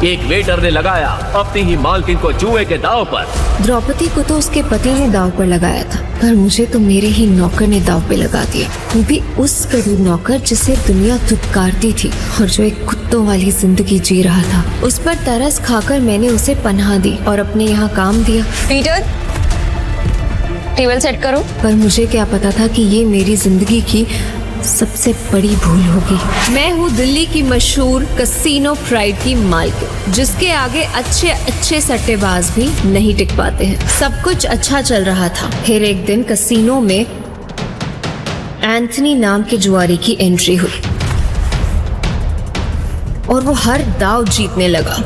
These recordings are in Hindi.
एक वेटर ने लगाया अपनी ही मालकिन को जुए के दांव पर। द्रौपदी को तो उसके पति ने दांव पर लगाया था, पर मुझे तो मेरे ही नौकर ने दांव पे लगा दिया। वो भी उस गरीब नौकर जिसे दुनिया धुतकारती थी और जो एक कुत्तों वाली जिंदगी जी रहा था। उस पर तरस खाकर मैंने उसे पनाह दी और अपने यहाँ काम दिया। पीटर, टेबल सेट करो। पर मुझे क्या पता था कि ये मेरी जिंदगी की सबसे बड़ी भूल होगी। मैं हूँ दिल्ली की मशहूर कसीनो प्राइड की मालकिन, जिसके आगे अच्छे अच्छे सट्टेबाज भी नहीं टिक पाते हैं। सब कुछ अच्छा चल रहा था। फिर एक दिन कसीनो में एंथनी नाम के जुआरी की एंट्री हुई और वो हर दाव जीतने लगा।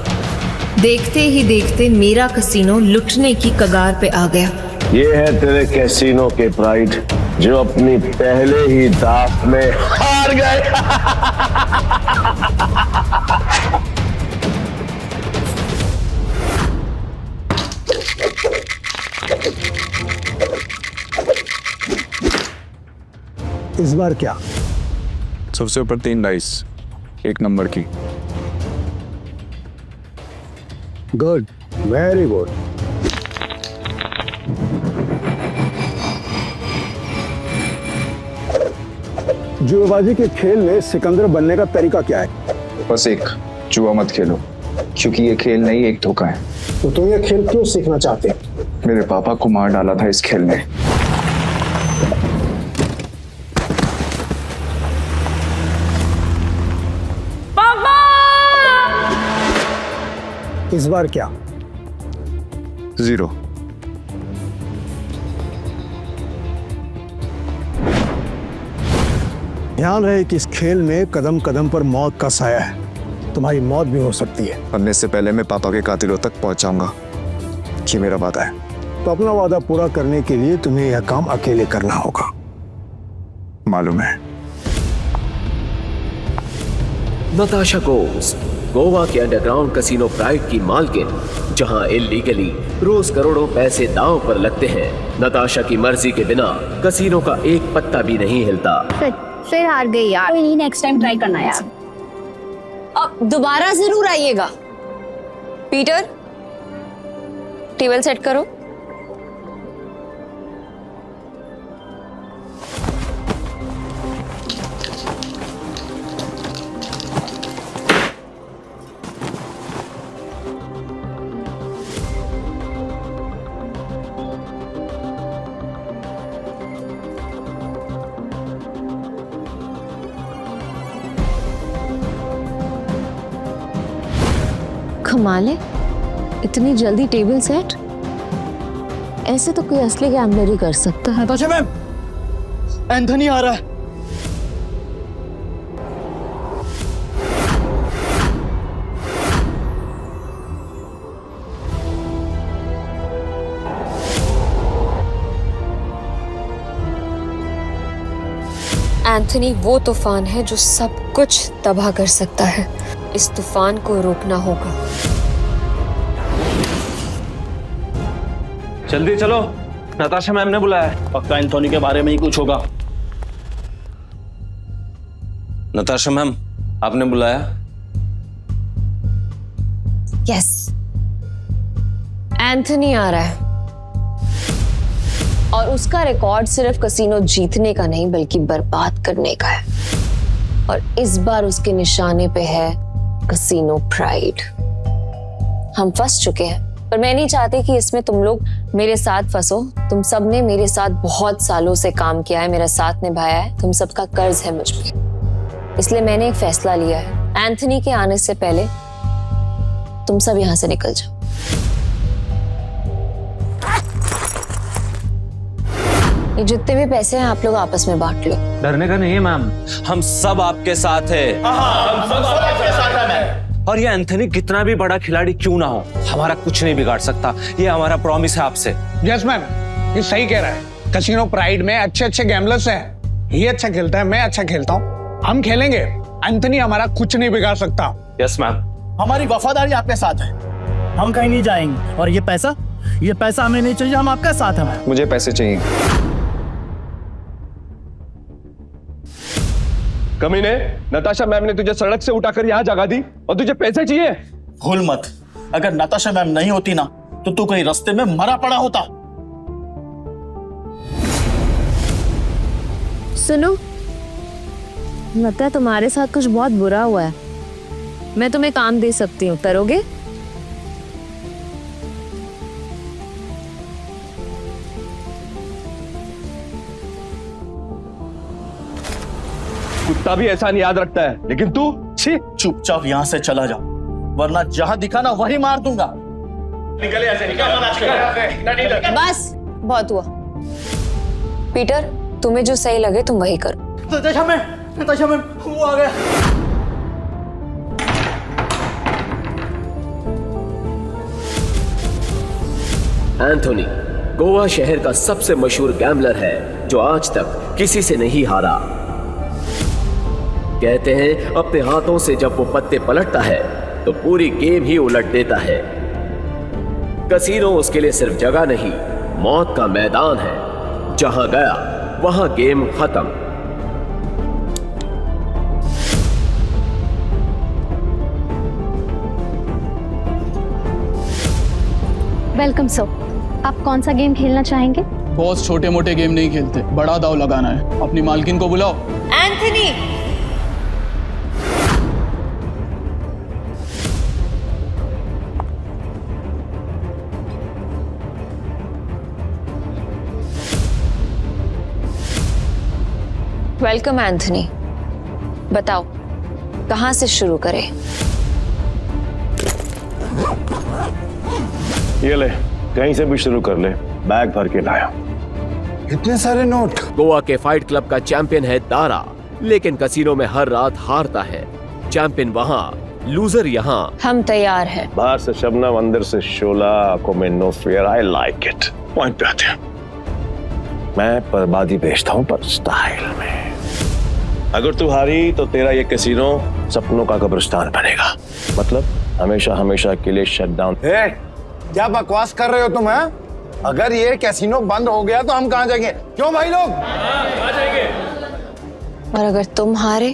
देखते ही देखते मेरा कसीनो लुटने की कगार पे आ गया। ये है तेरे कैसीनो के प्राइड, जो अपनी पहले ही दांव में हार गए। इस बार क्या? सबसे ऊपर 3 डाइस, 1 नंबर की। Good, very good. जुएबाजी के खेल में सिकंदर बनने का तरीका क्या है? बस एक, जुआ मत खेलो, क्योंकि ये खेल नहीं एक धोखा है। तो तुम ये खेल क्यों सीखना चाहते हो? मेरे पापा को मार डाला था इस खेल में। पापा! इस बार क्या? 0। ध्यान रहे कि इस खेल में कदम कदम पर मौत का साया है। तुम्हारी मौत भी हो सकती है। मरने से पहले मैं पापा के कातिलों तक पहुंच जाऊंगा। ये मेरा वादा है। तो अपना वादा पूरा करने के लिए तुम्हें यह काम अकेले करना होगा। मालूम है। नताशा घोष, गोवा के अंडरग्राउंड कसीनो प्राइड की मालकिन, जहां इल्लीगली रोज करोड़ों पैसे दांव पर लगते हैं। नताशा की मर्जी के बिना कसीनो का एक पत्ता भी नहीं हिलता। फिर हार गई यार। कोई नहीं, नेक्स्ट टाइम ट्राई करना यार। अब दोबारा जरूर आइएगा। पीटर, टेबल सेट करो। कमाल है, इतनी जल्दी टेबल सेट। ऐसे तो कोई असली गैम्बलर ही कर सकता है। नताशा मैम, एंथनी आ रहा है। एंथनी वो तूफान है जो सब कुछ तबाह कर सकता है। इस तूफान को रोकना होगा। जल्दी चलो, नताशा मैम ने बुलाया है। पक्का एंथोनी के बारे में ही कुछ होगा। नताशा मैम, आपने बुलाया? यस, एंथनी आ रहा है और उसका रिकॉर्ड सिर्फ कसीनो जीतने का नहीं बल्कि बर्बाद करने का है। और इस बार उसके निशाने पे है कसीनो प्राइड। हम फंस चुके हैं, पर मैं नहीं चाहती कि इसमें तुम लोग मेरे साथ फंसो। तुम सब ने मेरे साथ बहुत सालों से काम किया है, मेरा साथ निभाया है। तुम सबका कर्ज है मुझ पे। इसलिए मैंने एक फैसला लिया है, एंथनी के आने से पहले तुम सब यहां से निकल जाओ। ये जितने भी पैसे हैं आप लोग आपस में बांट लो। डरने का नहीं है मैम, हम सब आपके साथ हैं। और ये एंथनी कितना भी बड़ा खिलाड़ी क्यों ना हो, हमारा कुछ नहीं बिगाड़ सकता। ये हमारा प्रॉमिस है आपसे। यस मैम, ये सही कह रहा है। कसीनो प्राइड में अच्छे अच्छे गैम्बलर्स हैं। ये अच्छा खेलता है, मैं अच्छा खेलता हूँ। हम खेलेंगे, एंथनी हमारा कुछ नहीं बिगाड़ सकता। Yes ma'am. हमारी वफादारी आपके साथ है। हम कहीं नहीं जाएंगे। और ये पैसा हमें नहीं चाहिए, हम आपके साथ हैं मैम। मुझे पैसे चाहिए। कमीने, नताशा मैम ने तुझे सड़क से उठाकर यहाँ जगा दी और तुझे पैसे चाहिए? भूल मत, अगर नताशा मैम नहीं होती ना तो तू कहीं रास्ते में मरा पड़ा होता। सुनो, लगता है तुम्हारे साथ कुछ बहुत बुरा हुआ है। मैं तुम्हें काम दे सकती हूँ, करोगे? कुत्ता भी एहसान याद रखता है, लेकिन तू छी। चुपचाप यहाँ से चला जा, वरना जहां दिखा ना वही मार दूंगा। निकले ऐसे, निकल। बस बहुत हुआ। पीटर, तुम्हें जो सही लगे तुम वही करो। नताशा मैम वो आ गया। एंथोनी गोवा शहर का सबसे मशहूर गैम्बलर है जो आज तक किसी से नहीं हारा। कहते हैं अपने हाथों से जब वो पत्ते पलटता है तो पूरी गेम ही उलट देता है। कसीनो उसके लिए सिर्फ जगह नहीं, मौत का मैदान है। जहां गया वहां गेम खत्म। वेलकम सर, आप कौन सा गेम खेलना चाहेंगे? बॉस छोटे मोटे गेम नहीं खेलते, बड़ा दाव लगाना है। अपनी मालकिन को बुलाओ। Anthony, welcome Anthony. बताओ कहां से शुरू करें? ये ले, कहीं से भी शुरू कर ले, बैग भर के लाया। इतने सारे नोट। गोवा के फाइट क्लब का चैंपियन है दारा, लेकिन कसीनो में हर रात हारता है। चैंपियन वहां, लूजर यहाँ। हम तैयार हैं। बाहर से शबनम, अंदर से शोला, आंखों में no fear. I like it. Point पे आते हैं। मैं बर्बादी बेचता हूँ पर स्टाइल में। अगर तू हारी तो तेरा ये कैसीनो सपनों का कब्रिस्तान बनेगा। मतलब हमेशा हमेशा के लिए शट डाउन। क्या बकवास कर रहे हो तुम? हैं? अगर ये कैसीनो बंद हो गया तो हम कहाँ जाएंगे? क्यों भाई लोग? और अगर तुम हारे?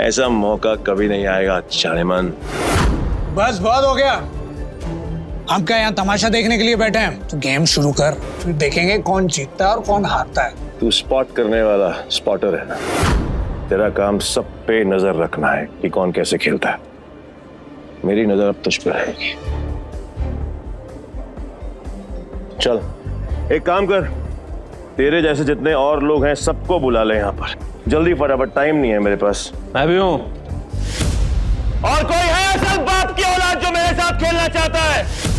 ऐसा मौका कभी नहीं आएगा जानेमन। बस बहुत हो गया। हम क्या यहाँ तमाशा देखने के लिए बैठे हैं? तो गेम शुरू कर, फिर देखेंगे कौन जीतता है और कौन हारता है। तू स्पॉट करने वाला स्पॉटर है ना? तेरा काम सब पे नजर रखना है कि कौन कैसे खेलता है। मेरी नजर अब तुझ पे रहेगी। चल एक काम कर, तेरे जैसे जितने और लोग हैं सबको बुला ले यहाँ पर जल्दी, फटाफट, टाइम नहीं है मेरे पास। मैं भी हूं। और कोई है असल बाप की औलाद जो मेरे साथ खेलना चाहता है?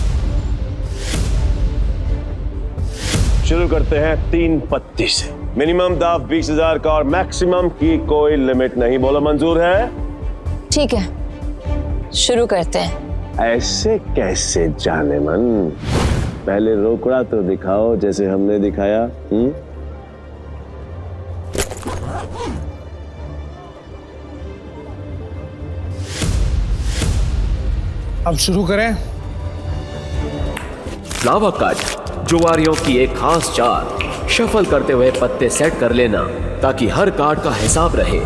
शुरू करते हैं 3 पत्ती से। मिनिमम दाव 20,000 का और मैक्सिमम की कोई लिमिट नहीं। बोलो मंजूर है? ठीक है, शुरू करते हैं। ऐसे कैसे जानेमन? पहले रोकड़ा तो दिखाओ जैसे हमने दिखाया। अब शुरू करें। फ्लावर कट जुआरियों की एक खास चाल। शफल करते हुए पत्ते सेट कर लेना ताकि हर कार्ड का हिसाब रहे।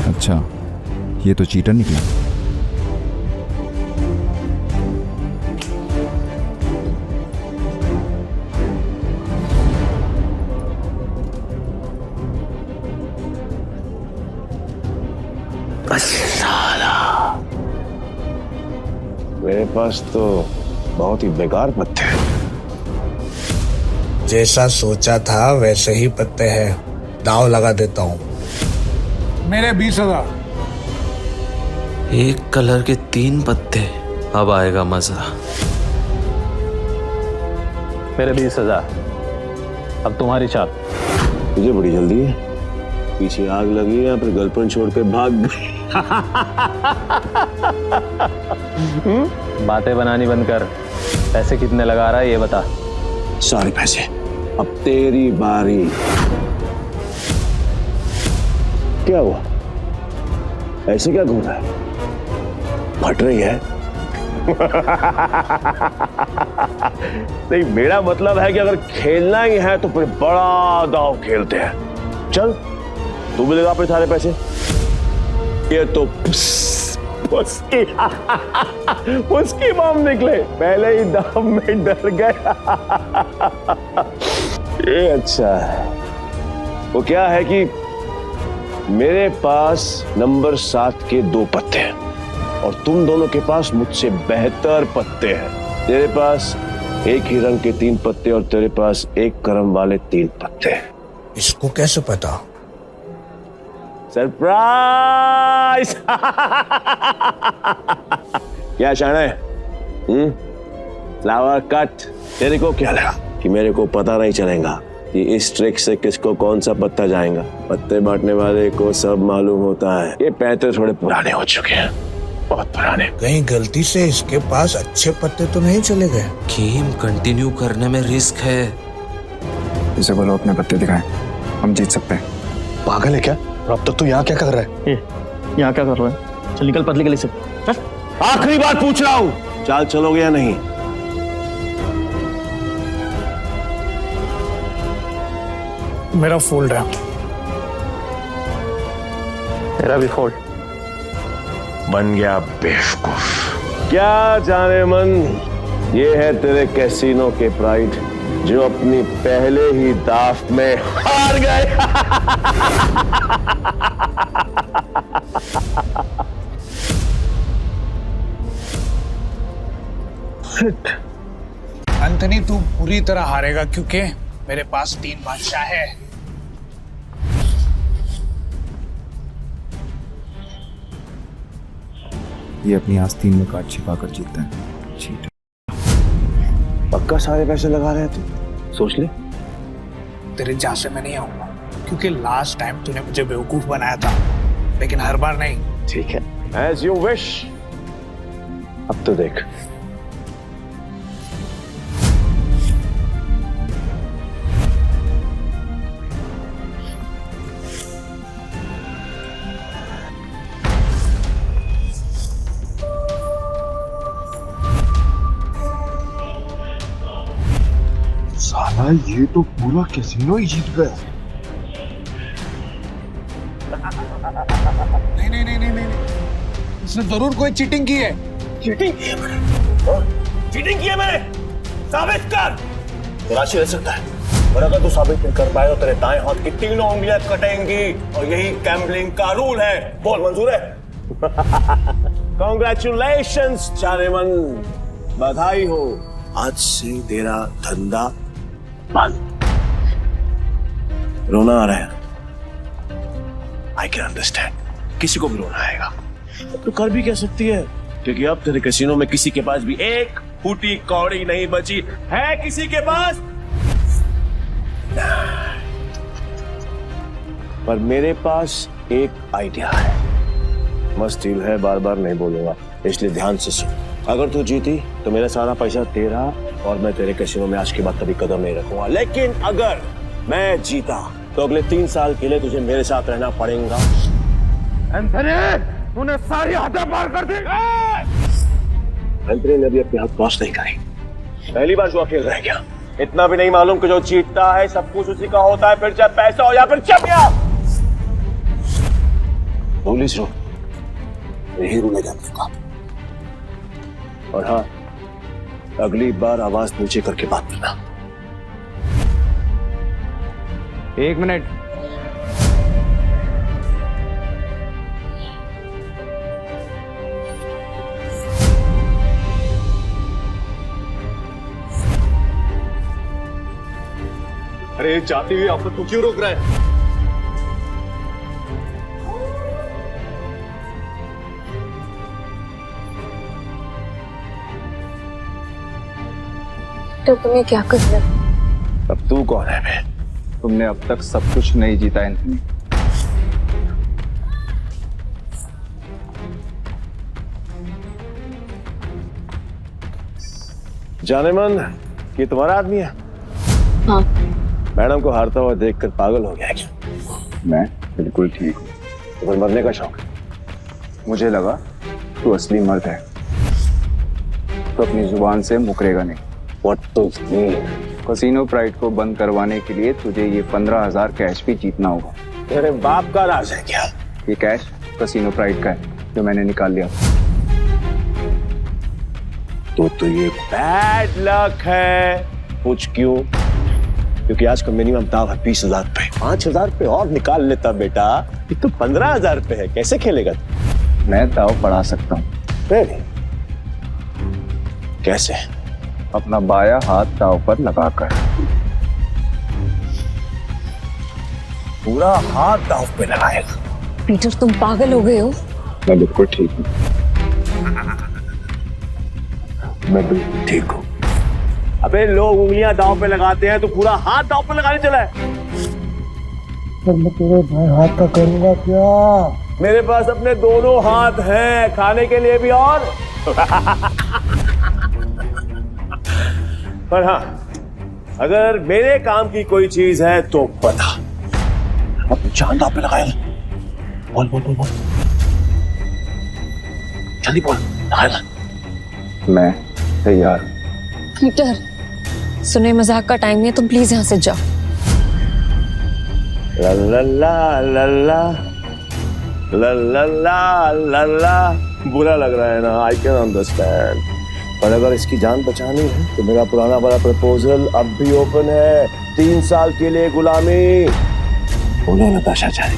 अच्छा, ये तो चीटर निकला। मेरे पास तो बहुत ही बेकार पत्ते हैं। जैसा सोचा था वैसे ही पत्ते हैं। दाव लगा देता हूँ। मेरे 20,000। एक कलर के 3 पत्ते, अब आएगा मजा। मेरे 20,000। अब तुम्हारी चाल। तुझे बड़ी जल्दी है, पीछे आग लगी या फिर गर्लफ्रेंड छोड़ के भाग गई? बातें बनानी बंद कर। पैसे कितने लगा रहा है ये बता। सारे पैसे। अब तेरी बारी। क्या हुआ? ऐसे क्या घूम रहा है? फट रही है? नहीं, मेरा मतलब है कि अगर खेलना ही है तो फिर बड़ा दांव खेलते हैं। चल तू भी लगा अपने सारे पैसे। ये तो उसकी बम निकले, पहले ही दाम में डर गया। ये अच्छा है। वो क्या है कि मेरे पास नंबर 7 के 2 पत्ते हैं और तुम दोनों के पास मुझसे बेहतर पत्ते हैं। तेरे पास एक ही रंग के 3 पत्ते और तेरे पास एक करम वाले 3 पत्ते। इसको कैसे पता? सरप्राइज। क्या शाने? Flower cut. तेरे को क्या लगा कि मेरे को पता नहीं चलेगा कि इस ट्रिक से किसको कौन सा पत्ता जाएगा? पत्ते बांटने वाले को सब मालूम होता है। ये पैसे थोड़े पुराने हो चुके हैं, बहुत पुराने। कहीं गलती से इसके पास अच्छे पत्ते तो नहीं चले गए? गेम कंटिन्यू करने में रिस्क है। इसे बोलो अपने पत्ते दिखाएं, हम जीत सकते हैं। पागल है क्या? अब तक तू यहाँ क्या कर रहा है? यहाँ क्या कर रहा है? चल निकल पतली गली से। आखिरी बार पूछ रहा हूँ, चाल चलोगे या नहीं? मेरा फोल्ड है। तेरा भी फोल्ड। बन गया बेवकूफ। क्या जाने मन, ये है तेरे कैसीनो के प्राइड जो अपनी पहले ही दाव में हार गए। एंथनी, तू पूरी तरह हारेगा क्योंकि मेरे पास 3 बादशाह है। ये अपनी आस्तीन में कार्ड छिपाकर जीतता है। चीट। पक्का सारे पैसे लगा रहे थे? सोच ले। तेरे जहाँ से मैं नहीं आऊंगा क्योंकि लास्ट टाइम तूने मुझे बेवकूफ बनाया था, लेकिन हर बार नहीं। ठीक है, एज यू विश। अब तो देख। साला ये तो पूरा कैसीनो ही जीत गया। नहीं नहीं नहीं नहीं नहीं, इसने जरूर कोई चीटिंग की है। चीटिंग की है मैंने? चीटिंग की है मैंने? साबित कर। राशि रह सकता है, और अगर तू साबित नहीं कर पाए तो तेरे दाएं हाथ की 3 उंगलियां कटेंगी, और यही गैम्बलिंग का रूल है। बोल, मंजूर है? कांग्रेचुलेशंस जानेमन, बधाई हो। आज से तेरा धंधा बंद। रोना आ रहा है? आई कैन अंडरस्टैंड, किसी को भी रोना आएगा। तो कर भी क्या सकती है, क्योंकि अब तेरे कैसीनो में किसी के पास भी एक फूटी कौड़ी नहीं बची है। किसी के पास? पर मेरे पास एक आइडिया है। मस्त डील है, बार बार नहीं बोलूंगा, इसलिए ध्यान से सुन। अगर तू जीती तो मेरा सारा पैसा तेरा, और मैं तेरे कैसीनो में आज के बाद कभी कदम नहीं रखूंगा। लेकिन अगर मैं जीता तो अगले 3 साल के लिए तुझे मेरे साथ रहना पड़ेगा। एंथनी, तूने सारी हदें पार कर दी। एंथनी ने अभी अपनी हद क्रॉस नहीं करी। पहली बार जो अकेले रह गया। इतना भी नहीं मालूम कि जो जीतता है सब कुछ उसी का होता है, फिर चाहे पैसा हो या फिर चमिया। पुलिस रो, यही रूने जाऊंगा। और हाँ, अगली बार आवाज नीचे करके बात करना। 1 मिनट। अरे जाती हुई आफत को क्यों रोक रहा है? तो तुम्हें क्या कर रहे हो? अब तू कौन है बे? तुमने अब तक सब कुछ नहीं जीता एंथनी। जानेमन, ये तुम्हारा आदमी है? हाँ। मैडम को हारता हुआ देखकर पागल हो गया क्या? मैं बिल्कुल ठीक हूँ। तो फिर मरने का शौक है? मुझे लगा तू असली मर्द है तो अपनी जुबान से मुकरेगा नहीं। What to mean? Casino pride को बंद करवाने के लिए तुझे ये 15,000 कैश भी जीतना होगा। तेरे बाप का राज है क्या? ये कैश कसीनो प्राइड का है जो मैंने निकाल लिया। तो ये बैड लक है। पूछ क्यों? क्योंकि आज का मिनिमम दाव है 20,000 पे। 5,000 पे और निकाल लेता बेटा। ये तो 15,000 पे है, कैसे खेलेगा? मैं दाव बढ़ा सकता हूँ। कैसे? अपना बाया हाथ दाव पर लगाकर। पूरा हाथ दाव पे लगाएगा? पीटर तुम पागल हो गए हो? मैं बिल्कुल ठीक हूँ। मैं बिल्कुल ठीक हूँ। अबे लोग उंगलियां दांव पे लगाते हैं, तो पूरा हाथ दांव पे लगाने चला है। मैं तेरे भाई हाथ का करूंगा क्या? मेरे पास अपने दोनों हाथ हैं, खाने के लिए भी और पर हाँ, अगर मेरे काम की कोई चीज है तो बता। अब जान दांव पे लगाएगा। बोल बोल बोल बोल, जल्दी बोल, लगाएगा। मैं तैयार। पीटर सुने, मजाक का टाइम नहीं है, तुम प्लीज यहाँ से जाओ। ला ला ला ला ला ला ला ला ला ला। बुरा लग रहा है ना, आई कैन अंडरस्टैंड, पर अगर इसकी जान बचानी है तो मेरा पुराना वाला प्रपोजल अब भी ओपन है। 3 साल के लिए गुलामी। बोलो नताशा चाहे,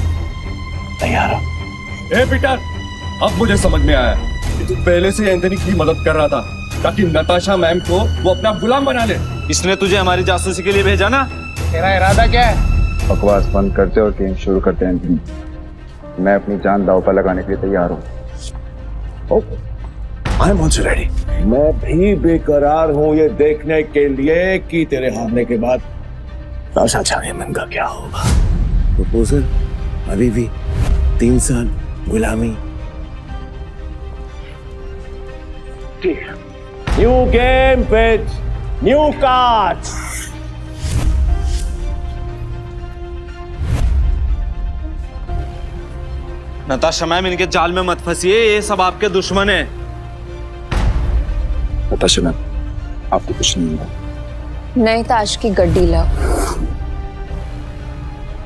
तैयार हो? ए पीटर, अब मुझे समझ में आया कि तू पहले से एंथनी की मदद कर रहा था ताकि नताशा मैम को वो अपना गुलाम बना ले। इसने तुझे हमारी जासूसी के लिए भेजा ना? तेरा इरादा क्या है? बकवास बंद करते और गेम शुरू करते हैं। मैं अपनी जान दाव पर लगाने के लिए तैयार हूँ। I am also ready. मैं भी बेकरार हूँ ये देखने के लिए कि तेरे हारने के बाद नताशा चाहे मन का क्या होगा। प्रपोजल अभी भी 3 साल गुलामी। New game with new cards. Natasha ma'am, इनके जाल में मत फंसिए, ये सब आपके दुश्मन है। नताशा मैम, आपको कुछ नहीं होगा। नए ताश की गड्डी लाओ,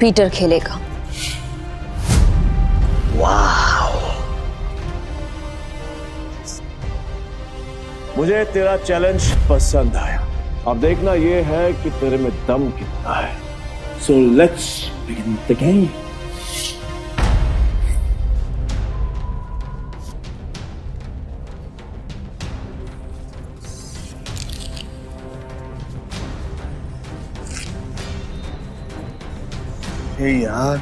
पीटर खेलेगा। मुझे तेरा चैलेंज पसंद आया। अब देखना ये है कि तेरे में दम कितना है। So let's begin the game. यार,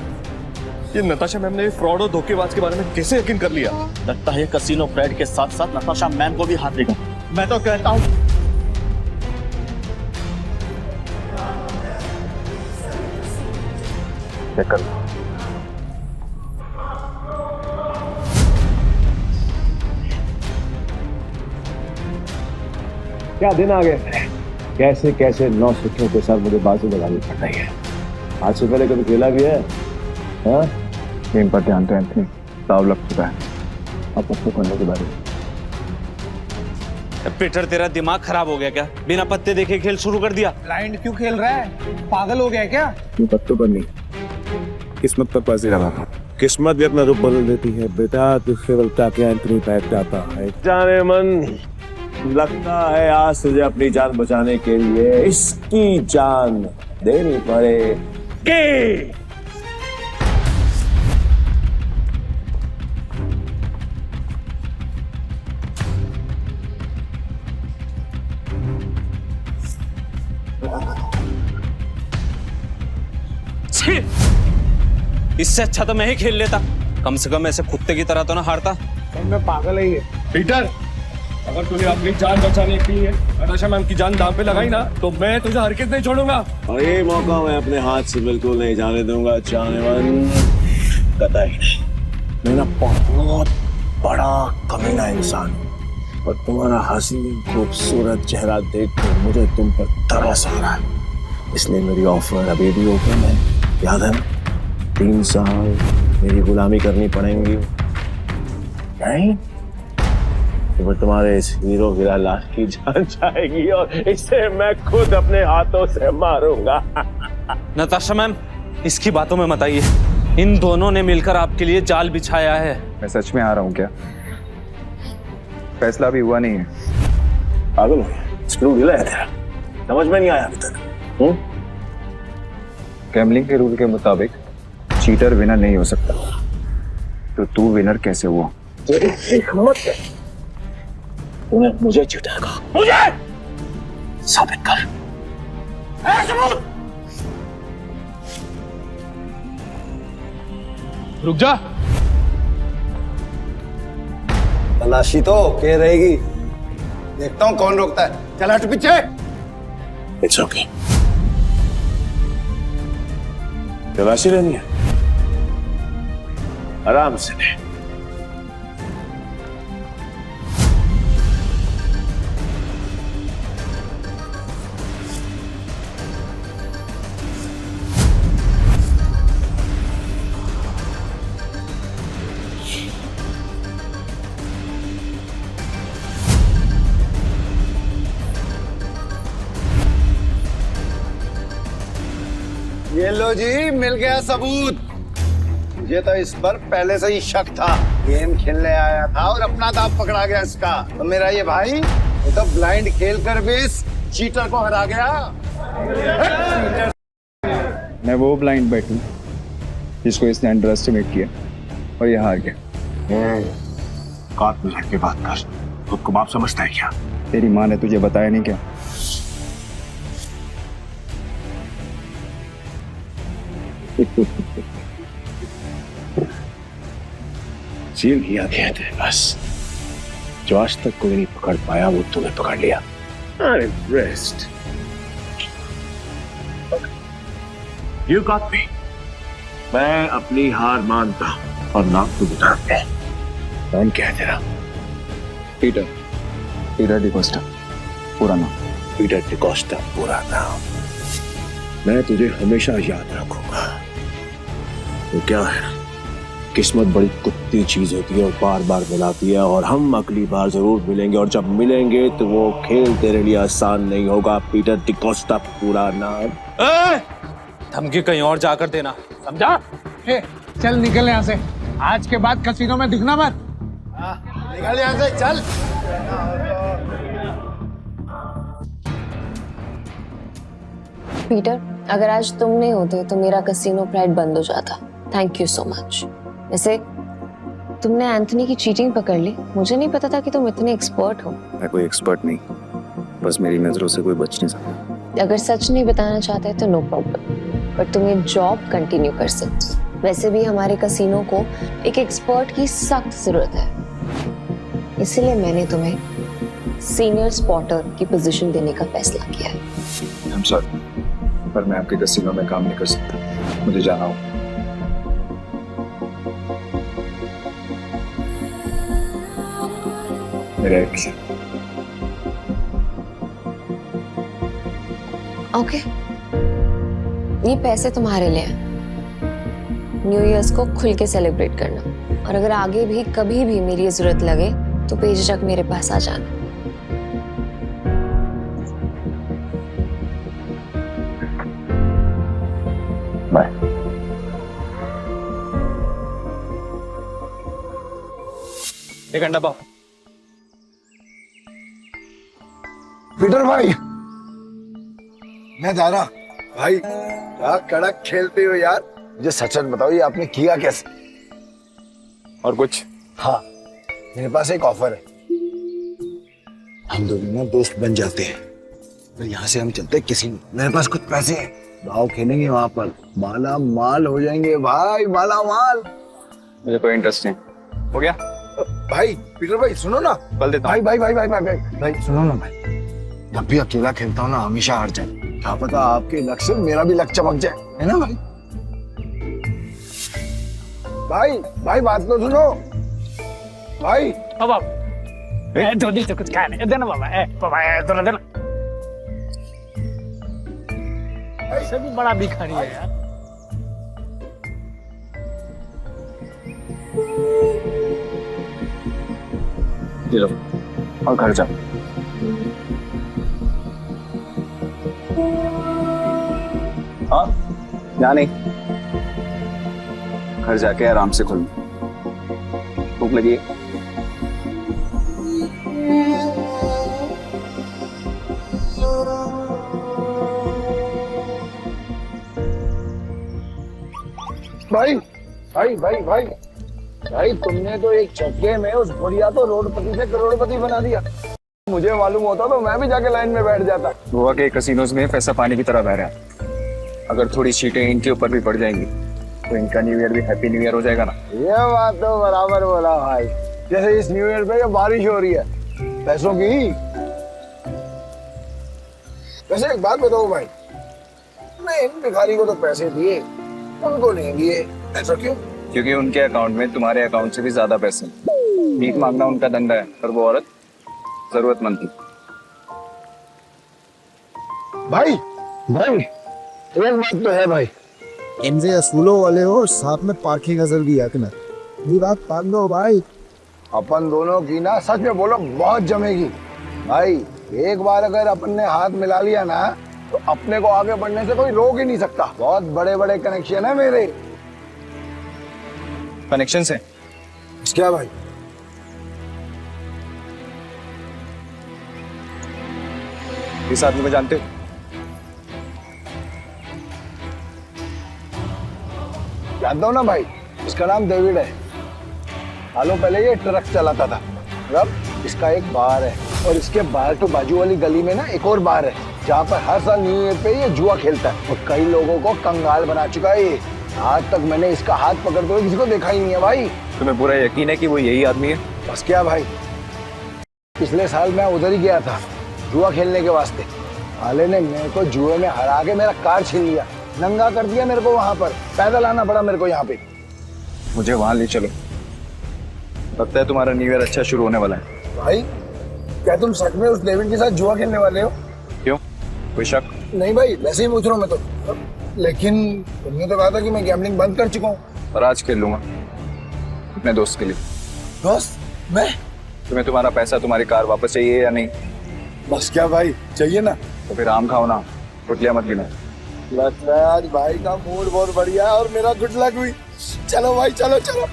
ये नताशा मैम ने फ्रॉड और धोखेबाज के बारे में कैसे यकीन कर लिया? लगता है कसीनो प्राइड के साथ साथ नताशा मैम को भी हाथ देगा। मैं तो कहता हूँ क्या दिन आ गए। कैसे कैसे 9 सुखियों के साथ मुझे बाजू लगानी पड़ रही है। आज से पहले कभी खेला भी है? हाँ? गेम पर ध्यान दो एंथनी, दाव लग चुका है। अब पत्ते करने के बारे में। पीटर, तेरा दिमाग खराब हो गया क्या? बिना पत्ते देखे खेल शुरू कर दिया। ब्लाइंड क्यों खेल रहा है? पागल हो गया क्या? ये पत्तों पर नहीं, किस्मत पर बाजी लगा। किस्मत भी अपना रूप बदल देती है बेटा। तू केवल ताकि एंथनी बैठ जाता है। जाने मन, लगता है आज तुझे अपनी जान बचाने के लिए इसकी जान देनी पड़ेगी। इससे अच्छा तो मैं ही खेल लेता। कम से कम ऐसे कुत्ते की तरह तो ना हारता। मैं पागल ही है। पीटर, अगर तूने अपनी जान बचाने के लिए नताशा मैम की जान दांव पे लगाई ना, तो मैं तुझे हरगिज़ नहीं छोड़ूंगा। और ये मौका मैं अपने हाथ से बिल्कुल नहीं जाने दूंगा। जाने मन, कतई नहीं। मैं ना बहुत बड़ा कमीना इंसान हूँ और तुम्हारा हसीन खूबसूरत चेहरा देखकर मुझे तुम पर तरस आ रहा है। इसलिए मेरी ऑफर अभी भी ओपन है। याद है, 3 साल मेरी गुलामी करनी पड़ेंगी। नहीं तो तुम्हारे इस हीरो हीरा लाल की जान जाएगी और इसे मैं खुद अपने हाथों से मारूंगा। नताशा मैम, इसकी बातों में मत आइए। इन दोनों ने मिलकर आपके लिए जाल बिछाया है। मैं सच में आ रहा हूँ क्या? फैसला अभी हुआ नहीं है। पागल हो गया, स्क्रू ढीला है तेरा, समझ में नहीं आया अभी तक। गैम्बलिंग के रूल के मुताबिक चीटर विनर नहीं हो सकता, तो तू विनर कैसे हुआ? तेरी हिम्मत है, तूने मुझे चीटर कहा, मुझे साबित कर। सबूत। रुक जा। तलाशी तो के रहेगी, देखता हूँ कौन रोकता है। चल हट पीछे। इट्स ओके, तलाशी लेनी है, आराम से ले। ये लो जी, मिल गया सबूत। मुझे तो इस पर पहले से ही शक था। गेम खेलने आया था और अपना दांव पकड़ा गया इसका। तो मेरा ये भाई ये तो ब्लाइंड खेल कर भी इस चीटर को हरा गया। मैं वो ब्लाइंड बैट हूँ जिसको इसने अंडर एस्टिमेट किया और ये हार गया। काट में के बात कर, खुद को बाप समझता है क्या? तेरी माँ ने तुझे बताया नहीं क्या? सील किया गया थे बस, जो आज तक कोई नहीं पकड़ पाया वो तूने पकड़ लिया। I'm impressed. You got me. मैं अपनी हार मानता हूं और नाम तो बता दे। नाम क्या है तेरा? पीटर डिकोस्टा पूरा नाम। पीटर डिकोस्टा पूरा नाम। मैं तुझे हमेशा याद रखूंगा। वो क्या है, किस्मत बड़ी कुत्ती चीज होती है और बार बार मिलाती है, और हम अगली बार जरूर मिलेंगे, और जब मिलेंगे तो वो खेल तेरे लिए आसान नहीं होगा। पीटर डिकोस्टा पूरा नाम। धमकी कहीं और जाकर देना, समझा? चल निकल यहाँ से, आज के बाद कसीनो में दिखना मत। निकल यहाँ से, चल। पीटर, अगर आज तुम नहीं होते तो मेरा कसीनो प्राइड बंद हो जाता। Thank you so much. वैसे तुमने एंथनी की चीटिंग पकड़ ली, मुझे नहीं पता था कि तुम इतने एक्सपर्ट हो। मैं कोई एक्सपर्ट नहीं, बस मेरी नजरों से कोई बच नहीं सकता। अगर सच नहीं बताना चाहते तो नो प्रॉब्लम, पर तुम ये जॉब कंटिन्यू कर सकते हो। वैसे भी हमारे कसीनो को एक एक्सपर्ट की सख्त जरूरत है, इसलिए मैंने तुम्हें सीनियर स्पॉटर की पोजीशन देने का फैसला किया है। I'm sorry, पर मैं आपके कसीनो में काम नहीं कर सकता, मुझे जाना हो। मेरा एक ओके, ये पैसे तुम्हारे लिए हैं। न्यू ईयर्स को खुल के सेलिब्रेट करना, और अगर आगे भी कभी भी मेरी जरूरत लगे तो बेझिझक मेरे पास आ जाना। बाय। एक घंटा पाओ। पीटर भाई, मैं जा रहा। भाई क्या कड़क खेलते हो यार। मुझे सच सच बताओ, ये आपने किया कैसे? और कुछ? हाँ, मेरे पास एक ऑफर है। हम दोनों ना दोस्त बन जाते हैं, फिर यहाँ से हम चलते हैं किसी। मेरे पास कुछ पैसे हैं, दाव खेलेंगे वहां पर, माला माल हो जाएंगे भाई, माला माल। मुझे कोई इंटरेस्ट नहीं। हो गया? भाई पीटर भाई सुनो ना। बल देता भाई भाई भाई भाई भाई भाई भाई सुनो ना भाई, जब भी अकेला खेलता हूँ ना हमेशा हार जाए। क्या पता आपके लक से मेरा भी लक चमक जाए, है ना भाई? भाई भाई बात तो सुनो भाई। बाबा धोनी से कुछ खाने देना बाबा। बाबा देना देना। ऐसे भी बड़ा भिखारी है यार। ये लो और घर जा। हाँ, जा नहीं। घर जाके आराम से खोलूं। भूख लगी है? भाई भाई भाई भाई भाई, तुमने तो एक झटके में उस बुढ़िया तो रोडपति से करोड़पति बना दिया। मुझे मालूम होता तो मैं भी जाके लाइन में बैठ जाता। गोवा के कसिनोज में पैसा पानी की तरह बह रहा है। अगर थोड़ी सीटें इनके ऊपर भी पड़ जाएंगी तो इनका न्यू ईयर भी हैप्पी न्यू ईयर हो जाएगा ना। ये बात तो बराबर बोला भाई। जैसे इस न्यू ईयर पे ये बारिश हो रही है पैसों की। वैसे एक बात बताओ भाई, मैं इन भिखारी को तो पैसे दिए, उनको नहीं दिए, ऐसा क्यों? क्योंकि उनके अकाउंट में तुम्हारे अकाउंट से भी ज्यादा पैसे हैं। भीख मांगना उनका धंधा है, पर वो औरत जरूरतमंद थी। भाई भाई एक बात तो है भाई, इनसे असूलों वाले हो और साथ में पार्किंग अजल भी है ना। ये बात मान लो भाई, अपन दोनों की ना सच में बोलो बहुत जमेगी भाई। एक बार अगर अपन ने हाथ मिला लिया ना तो अपने को आगे बढ़ने से कोई रोक ही नहीं सकता। बहुत बड़े बड़े कनेक्शन है मेरे। कनेक्शन से क्या भाई? इस आदमी को जानते हो? जानता हूँ ना भाई, इसका नाम डेविड है। सालों पहले ये ट्रक चलाता था। अब इसका एक बार है और इसके बाहर तो बाजू वाली गली में ना एक और बार है जहाँ पर हर साल न्यू ईयर पे ये जुआ खेलता है और कई लोगों को कंगाल बना चुका है ये। आज तक मैंने इसका हाथ पकड़ते हुए किसी को देखा ही नहीं है भाई। तुम्हें पूरा यकीन है कि वो यही आदमी है? बस क्या भाई, पिछले साल मैं उधर ही गया था जुआ खेलने के वास्ते। साले ने मेरे को जुए में हरा के मेरा कार छीन लिया, नंगा कर दिया मेरे को। वहां पर पैदल आना पड़ा मेरे को यहाँ पे। मुझे वहां ले चलो, लगता है तुम्हारा न्यू ईयर अच्छा शुरू होने वाला है। भाई क्या तुम सच में उस डेविड के साथ जुआ खेलने वाले हो? क्यों, कोई शक? नहीं भाई, वैसे ही पूछ रहा हूँ मैं तो। लेकिन तुमने तो कहा था कि मैं गैम्बलिंग बंद कर चुका हूँ। और आज खेल लूंगा अपने दोस्त के लिए। दोस्त? मैं? तुम्हें तुम्हारा पैसा, तुम्हारी कार वापस चाहिए या नहीं? बस क्या भाई, चाहिए ना। तो फिर आम खाओ ना, रोटियां मत गिनो। लगता है आज भाई का मूड बहुत बढ़िया है और मेरा गुड लक हुई। चलो भाई चलो चलो।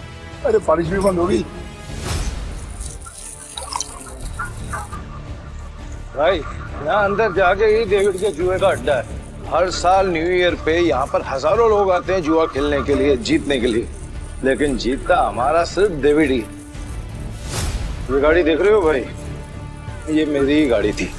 अरे बारिश भी बंद हो गई। भाई यहाँ अंदर जाके ही डेविड के जुए का अड्डा है। हर साल न्यू ईयर पे यहाँ पर हजारों लोग आते हैं जुआ खेलने के लिए, जीतने के लिए। लेकिन जीतता हमारा सिर्फ डेविड ही। ये गाड़ी देख रहे हो भाई, ये मेरी ही गाड़ी थी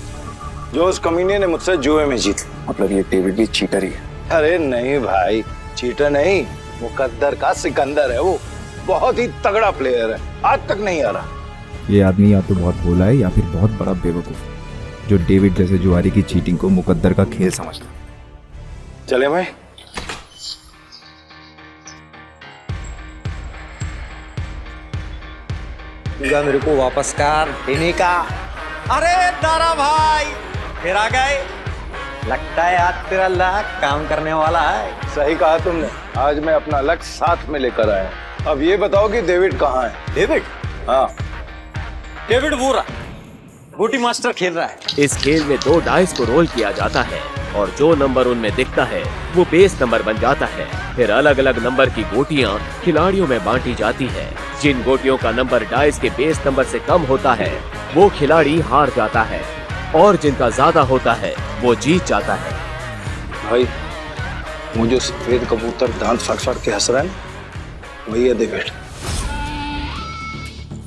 जो उस कमीने ने मुझसे जुए में जीत। मतलब ये डेविड भी चीटर ही है? अरे नहीं भाई, चीटर नहीं, मुकद्दर का सिकंदर है वो। बहुत ही तगड़ा प्लेयर है, आज तक नहीं आ रहा। ये आदमी या तो बहुत भोला है या फिर बहुत बड़ा बेवकूफ जो डेविड जैसे जुआरी की चीटिंग को मुकद्दर का खेल समझता है। चले भाई। मेरे को वापस कर देने का। अरे दारा भाई फिर आ गए, लगता है आज तेरा लक काम करने वाला है। सही कहा तुमने, आज मैं अपना लक्ष्य साथ में लेकर आया। अब ये बताओ कि डेविड कहाँ है? डेविड? हाँ, डेविड वो रहा, बूटी मास्टर खेल रहा है। इस खेल में 2 डाइस को रोल किया जाता है और जो नंबर उनमें दिखता है वो बेस नंबर बन जाता है। फिर अलग अलग नंबर की गोटियां खिलाड़ियों में बांटी जाती है। जिन गोटियों का नंबर डाइस के बेस नंबर से कम होता है वो खिलाड़ी हार जाता है और जिनका ज्यादा होता है वो जीत जाता है। भाई मुझे सफेद कबूतर दांत फाड़ फाड़ के हंस रहा है, वही है डेविड।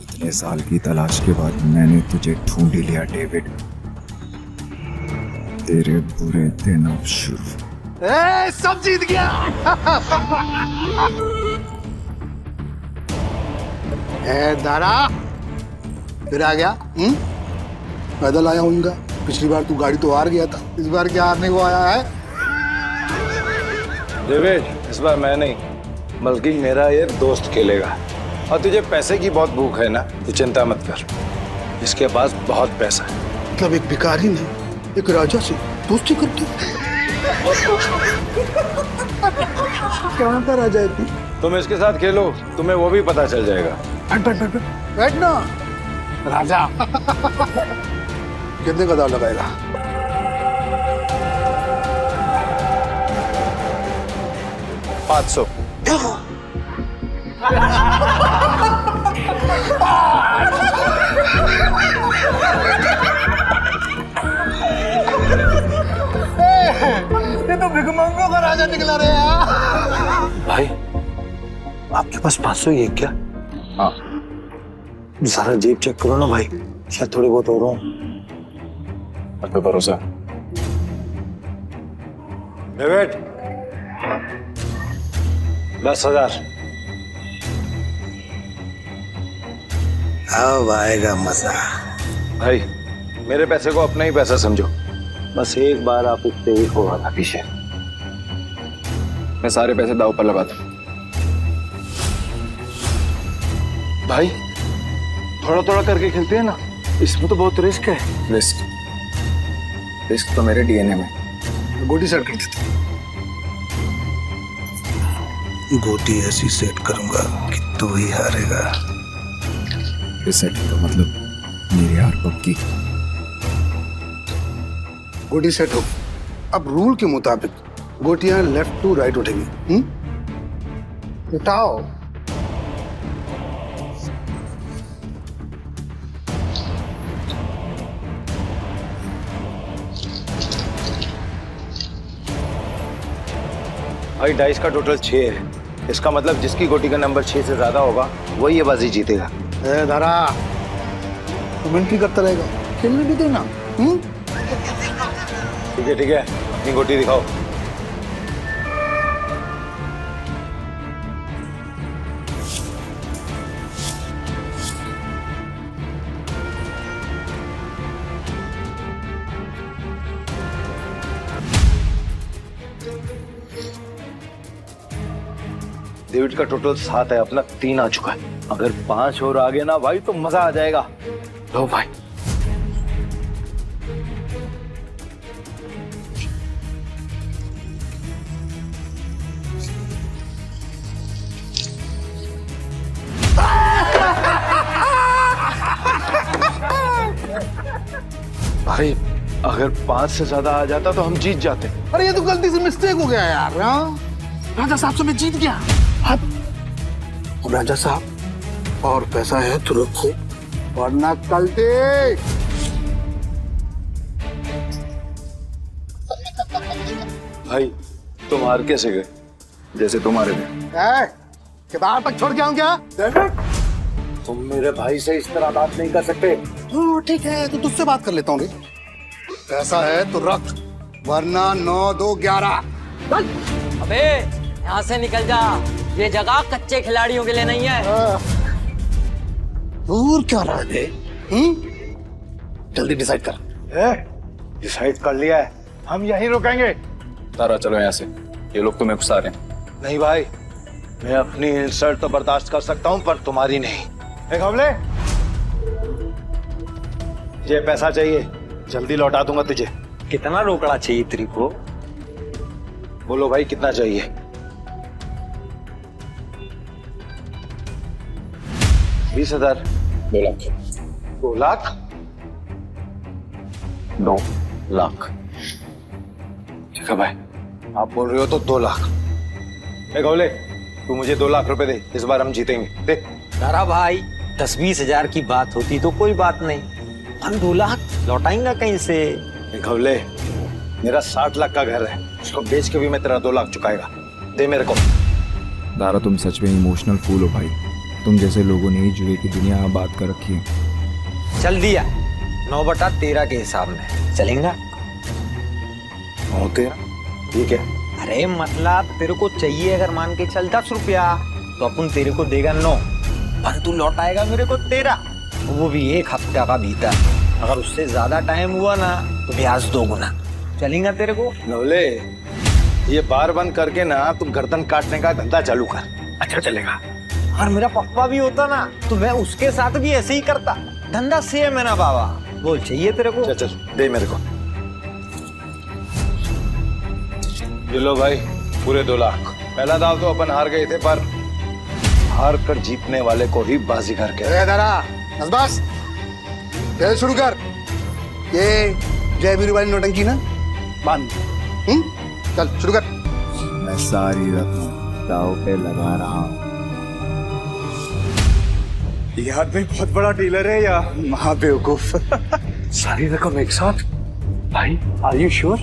इतने साल की तलाश के बाद मैंने तुझे ढूंढ ही लिया डेविड। तेरे बुरे दिन अब शुरू। सब जीत गया। दारा फिर आ गया। पैदल आया हूँ। पिछली बार तू गाड़ी तो हार गया था, इस बार क्या हारने को आया है? डेविड, इस बार मैं नहीं बल्कि मेरा ये दोस्त खेलेगा। और तुझे पैसे की बहुत भूख है ना, तो चिंता मत कर, इसके पास बहुत पैसा है। मतलब एक भिखारी ने एक राजा से दोस्ती कर दी। कहाँ का राजा है तू? तुम इसके साथ खेलो, तुम्हें वो भी पता चल जाएगा। बैठ ना राजा। कितने का दाव लगाएगा? 500। ये तो भिखमंगों का राजा निकला रे यार। भाई आपके पास 500 ही है क्या? हाँ। जरा जेब चेक करो ना भाई, शायद थोड़े बहुत हो रहा हूँ। आप पे भरोसा। डेविड 10,000। अब आएगा मजा। भाई मेरे पैसे को अपना ही पैसा समझो, बस एक बार आप उससे ही हो रहा था पीछे। मैं सारे पैसे दाव पर लगाता हूँ। भाई थोड़ा थोड़ा करके खेलते हैं ना, इसमें तो बहुत रिस्क है। रिस्क तो मेरे डीएनए में। गोटी सेट कर देते। गोटी ऐसी सेट करूंगा कि तू ही हारेगा। सेट का मतलब मेरी हार पक्की। गोटी सेट हो। अब रूल के मुताबिक गोटियां लेफ्ट टू राइट उठेंगी। उठाओ। भाई डाइस का टोटल 6 है, इसका मतलब जिसकी गोटी का नंबर 6 से ज्यादा होगा वही ये बाजी जीतेगा। ए धरा, तू मिनट्री करता रहेगा, खेलने भी देना। ठीक है अपनी गोटी दिखाओ। डेविड का टोटल 7 है, अपना 3 आ चुका है। अगर 5 और आगे ना भाई तो मजा आ जाएगा। लो भाई। भाई अगर 5 से ज्यादा आ जाता तो हम जीत जाते। अरे ये तो गलती से मिस्टेक हो गया यार। राजा साहब से मैं जीत गया। अब राजा साहब और पैसा है तो रखो, वरना कल देख। भाई तुम हार कैसे गए? जैसे तुम्हारे में। किताब तक छोड़ के आऊं क्या? तुम मेरे भाई से इस तरह बात नहीं कर सकते। ठीक है तो तुझसे बात कर लेता हूँ। पैसा है तो रख, वरना 9, 2, 11। अबे यहाँ से निकल जा, ये जगह कच्चे खिलाड़ियों के लिए नहीं है। दूर क्या रहा है? जल्दी डिसाइड कर। डिसाइड कर लिया है, हम यहीं रुकेंगे। तारा चलो यहाँ से, ये लोग तुम्हें घुसा रहे हैं। नहीं भाई, मैं अपनी इंसल्ट तो बर्दाश्त कर सकता हूँ पर तुम्हारी नहीं। एक हमले, ये पैसा चाहिए, जल्दी लौटा दूंगा तुझे। कितना रोकड़ा चाहिए तेरे को? बोलो भाई कितना चाहिए? 20,000। 2 लाख। 2 लाख? 2 लाख। ठीक है भाई, आप बोल रहे हो तो 2 लाख। एक हमले, तू मुझे 2 लाख रुपए दे, इस बार हम जीतेंगे। दे। तारा भाई 10-20 हजार की बात होती तो कोई बात नहीं, हम 2 लाख लौटाएंगे कहीं से? एक हमले, मेरा 60 लाख का घर है, उसको बेच के भी मैं तेरा 2 लाख चुकाएगा। दे मेरे को। दारा तुम सच में इमोशनल फूल हो भाई। तुम जैसे लोगों ने ही जुए की दुनिया आबाद कर रखी है। चल दिया, 9/13 के हिसाब में चलेगा। 9/13? ठीक है। अरे मतलब तेरे को चाहिए अगर मान के चल 10 रुपया तो अपन तेरे को देगा 9, पर तू लौटाएगा मेरे को 13, वो भी 1 हफ्ता का भीतर। अगर उससे ज्यादा टाइम हुआ ना तो ब्याज 2 गुना। चलेगा तेरे को? नवले, ये बार बंद करके ना तुम गर्दन काटने का धंधा चालू कर। अच्छा चलेगा। और मेरा पप्पा भी होता ना तो मैं उसके साथ भी ऐसे ही करता। धंधा सेम है ना बाबा। बोल चाहिए तेरे को? चल चल दे मेरे को। ये लो भाई, पूरे 2 लाख। पहला दाव तो अपन हार गए थे, पर हार कर जीतने वाले को ही बाजीगर कहते। बस खेल शुरू कर। ये जय वीरू वाली नौटंकी ना बांध। चल शुरू कर। मैं सारी रकम दाव पे लगा रहा हूँ। ये आदमी बहुत बड़ा डीलर है या महा बेवकूफ? सारी रकम एक साथ? भाई आर यू श्योर?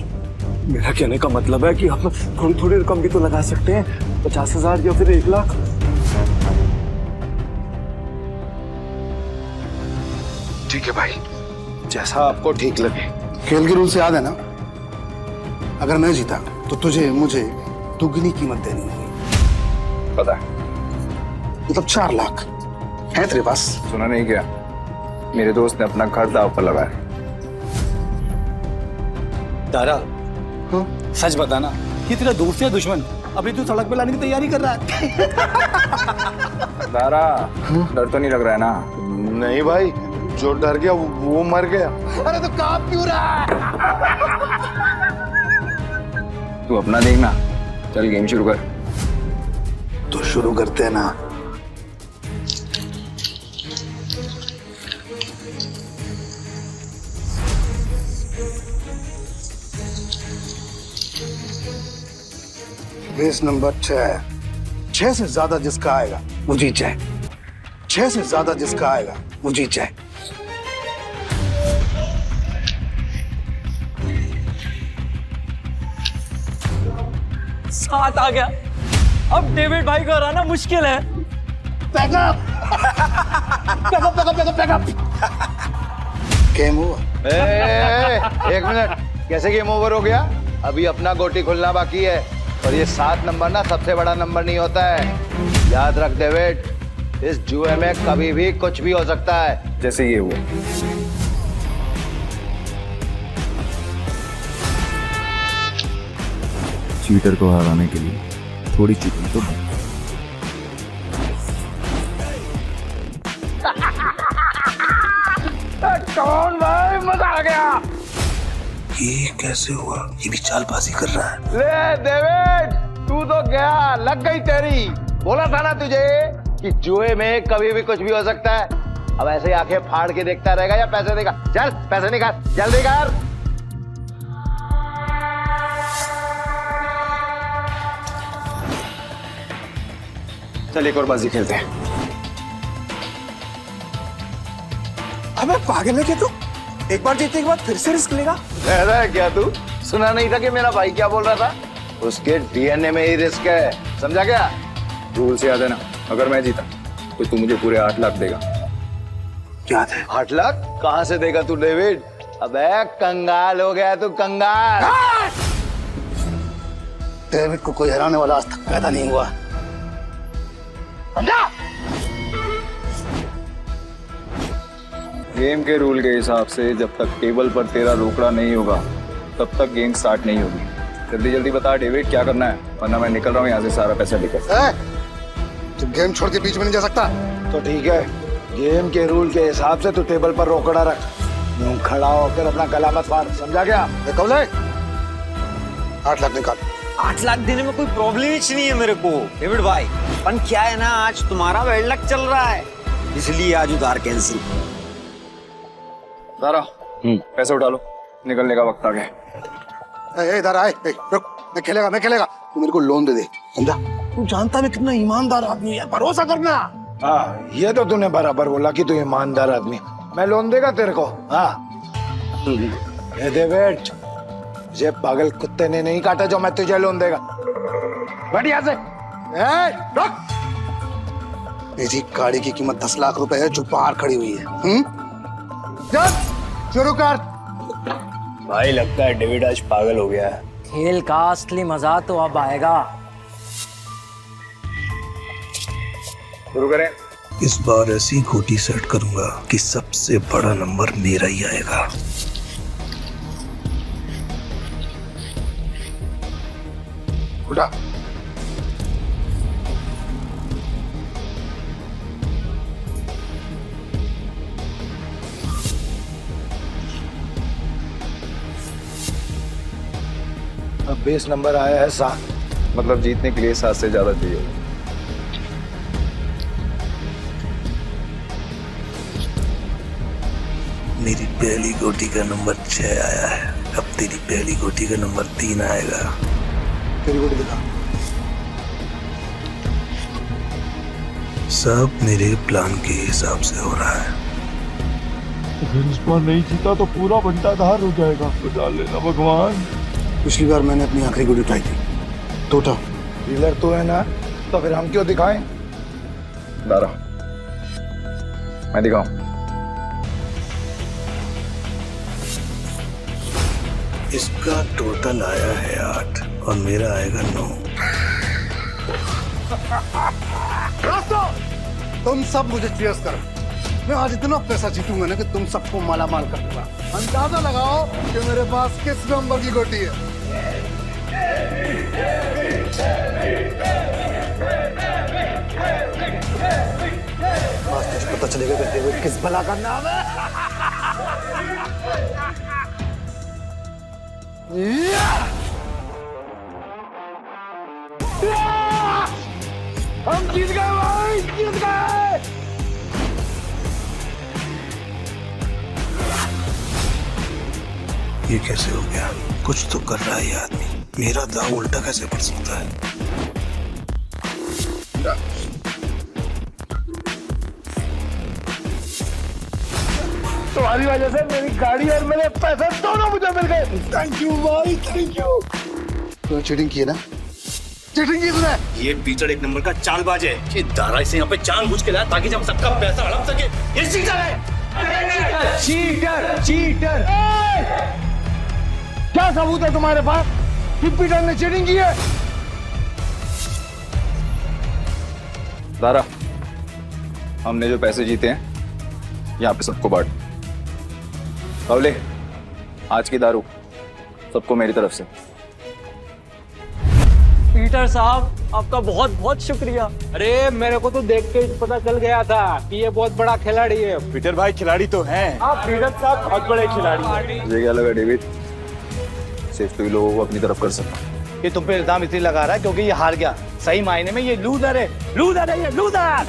मेरा कहने का मतलब है कि आप थोड़ी थोड़ी रकम भी तो लगा सकते हैं, 50,000 या फिर 1 लाख। ठीक है भाई, जैसा आपको ठीक लगे। खेल के रूल से याद है ना, अगर मैं जीता तो तुझे मुझे दुगनी कीमत देनी होगी। पता है। मतलब 4 लाख है तेरे पास? सुना नहीं क्या? मेरे दोस्त ने अपना घर दांव पर लगाया। दारा, सच बताना, ये तेरा दोस्त या दुश्मन? अभी तू सड़क पे लाने की तैयारी कर रहा है। दारा, डर तो नहीं लग रहा है ना? नहीं भाई, जो डर गया वो मर गया। अरे तो कांप क्यों रहा है? तू अपना देखना, चल गेम शुरू कर। तो शुरू करते हैं ना। बेस नंबर 6 से ज्यादा जिसका आएगा वो जीत जाए। 6 से ज्यादा जिसका आएगा वो जीत जाए। सात आ गया। अब डेविड भाई को हराना मुश्किल है। Game over. एक मिनट, कैसे गेम ओवर हो गया? अभी अपना गोटी खुलना बाकी है। और ये 7 नंबर ना सबसे बड़ा नंबर नहीं होता है, याद रख डेविड। इस जुए में कभी भी कुछ भी हो सकता है। जैसे ये हुआ। चीटर को हराने के लिए थोड़ी चीटिंग तो बनती है। कौन भाई, मजा आ गया। ये कैसे हुआ? ये भी चालबाजी कर रहा है। ले डेविड, तू तो गया, लग गई तेरी। बोला था ना तुझे कि जुए में कभी भी कुछ भी हो सकता है। अब ऐसे ही आंखें फाड़ के देखता रहेगा या पैसे देगा? चल पैसे निकाल, जल्दी कर। चल एक और बाजी खेलते हैं। अबे पागल है क्या तू? एक बार जीतने के बाद फिर से रिस्क लेगा? कह रहा है क्या तू? सुना नहीं था कि मेरा भाई क्या बोल रहा था? उसके डीएनए में ही रिस्क है, समझा क्या? रूल से याद है ना, अगर मैं जीता तो तू मुझे पूरे 8 लाख देगा। याद है। 8 लाख कहाँ से देगा तू डेविड? अबे कंगाल हो गया तू, कंगाल। डेविड को कोई हराने वाला आज तक पैदा नहीं हुआ, समझा? गेम के रूल के हिसाब से जब तक टेबल पर तेरा रोकड़ा नहीं होगा तब तक गेम स्टार्ट नहीं होगी। जल्दी जल्दी बता डेविड, क्या करना है, वरना मैं निकल रहा हूँ यहाँ से सारा पैसा लेकर। तू गेम छोड़ के बीच में नहीं जा सकता। तो ठीक है, गेम के रूल के हिसाब से तू टेबल पर रोकड़ा रख। यूं खड़ा होकर अपना गला मत फाड़, समझा क्या? कब ले 8 लाख निकाल। 8 लाख देने में कोई प्रॉब्लम ही नहीं है मेरे को डेविड भाई। पर क्या है ना, आज तुम्हारा बैड लक चल रहा है, इसलिए आज उधार कैंसिल। सारा पैसे उठा लो, निकलने का वक्त आ गया। इधर आए, रुक, मैं खेलेगा। तू मेरे को लोन दे दे, समझा? तू जानता मैं कितना ईमानदार आदमी है, भरोसा करना। हाँ, ये तो तूने बराबर बोला कि तू ईमानदार आदमी। मैं लोन देगा तेरे को। हाँ डेविड, ये पागल कुत्ते ने नहीं काटा जो मैं तुझे लोन देगा। बढ़िया से रुक। मेरी गाड़ी की कीमत 10 लाख रुपए है जो बाहर खड़ी हुई है। चल शुरू कर। भाई लगता है डेविड आज पागल हो गया है। खेल का असली मजा तो अब आएगा। शुरू करें। इस बार ऐसी गोटी सेट करूंगा कि सबसे बड़ा नंबर मेरा ही आएगा। उठा। अब बेस नंबर आया है 7। मतलब जीतने के लिए 7 से ज्यादा चाहिए। मेरी पहली गोटी का नंबर 6 आया है। अब तेरी पहली गोटी का नंबर 3 आएगा। तेरी गोटी दिखा। सब मेरे प्लान के हिसाब से हो रहा है। अगर इस बार नहीं जीता तो पूरा बंटाधार हो जाएगा। बचा लेना भगवान। पिछली बार मैंने अपनी आखिरी गुड उठाई थी, टोटा। डीलर तो है ना, तो फिर हम क्यों दिखाएं? दारा, मैं दिखाऊं? इसका टोटल आया है 8 और मेरा आएगा 9। तुम सब मुझे चीयर्स करो। मैं आज इतना पैसा जीतूंगा ना कि तुम सबको माला माल कर दूंगा। अंदाजा लगाओ कि मेरे पास किस नंबर की गोटी है। आज तुझे पता चलेगा कि डेविड किस भला का नाम है। हम जीत गए भाई, जीत गए। ये कैसे हो गया? कुछ तो कर रहा है ये आदमी। मेरा दाव उल्टा कैसे पड़ सकता है? तुम्हारी वजह से मेरी गाड़ी और मेरे पैसे दोनों मुझे मिल गए। थैंक यू भाई, थैंक यू। तूने चीटिंग की है ना? चीटिंग की तूने? ये पीटर एक नंबर का चालबाज है। ये दारा इसे यहाँ पे जानबूझ के लाया ताकि हम सबका पैसा हड़प सके। ये चीटर है। Cheater, cheater. क्या सबूत है तुम्हारे पास कि पीटर ने चीटिंग की है? दारा, हमने जो पैसे जीते हैं यहाँ पे सबको बांट। बावले, आज की दारू सबको मेरी तरफ से। पीटर साहब, आपका बहुत बहुत शुक्रिया। अरे मेरे को तो देख के पता चल गया था कि ये बहुत बड़ा खिलाड़ी है। पीटर भाई खिलाड़ी तो हैं। आप पीटर साहब बहुत बड़े खिलाड़ी हैं। मुझे क्या लगा डेविड, सिर्फ तू ही लोगों को अपनी तरफ कर सकता। ये तुम पे इल्जाम इसलिए लगा रहा है क्योंकि ये हार गया। सही मायने में ये लूजर है, लूजर है, ये लूजर।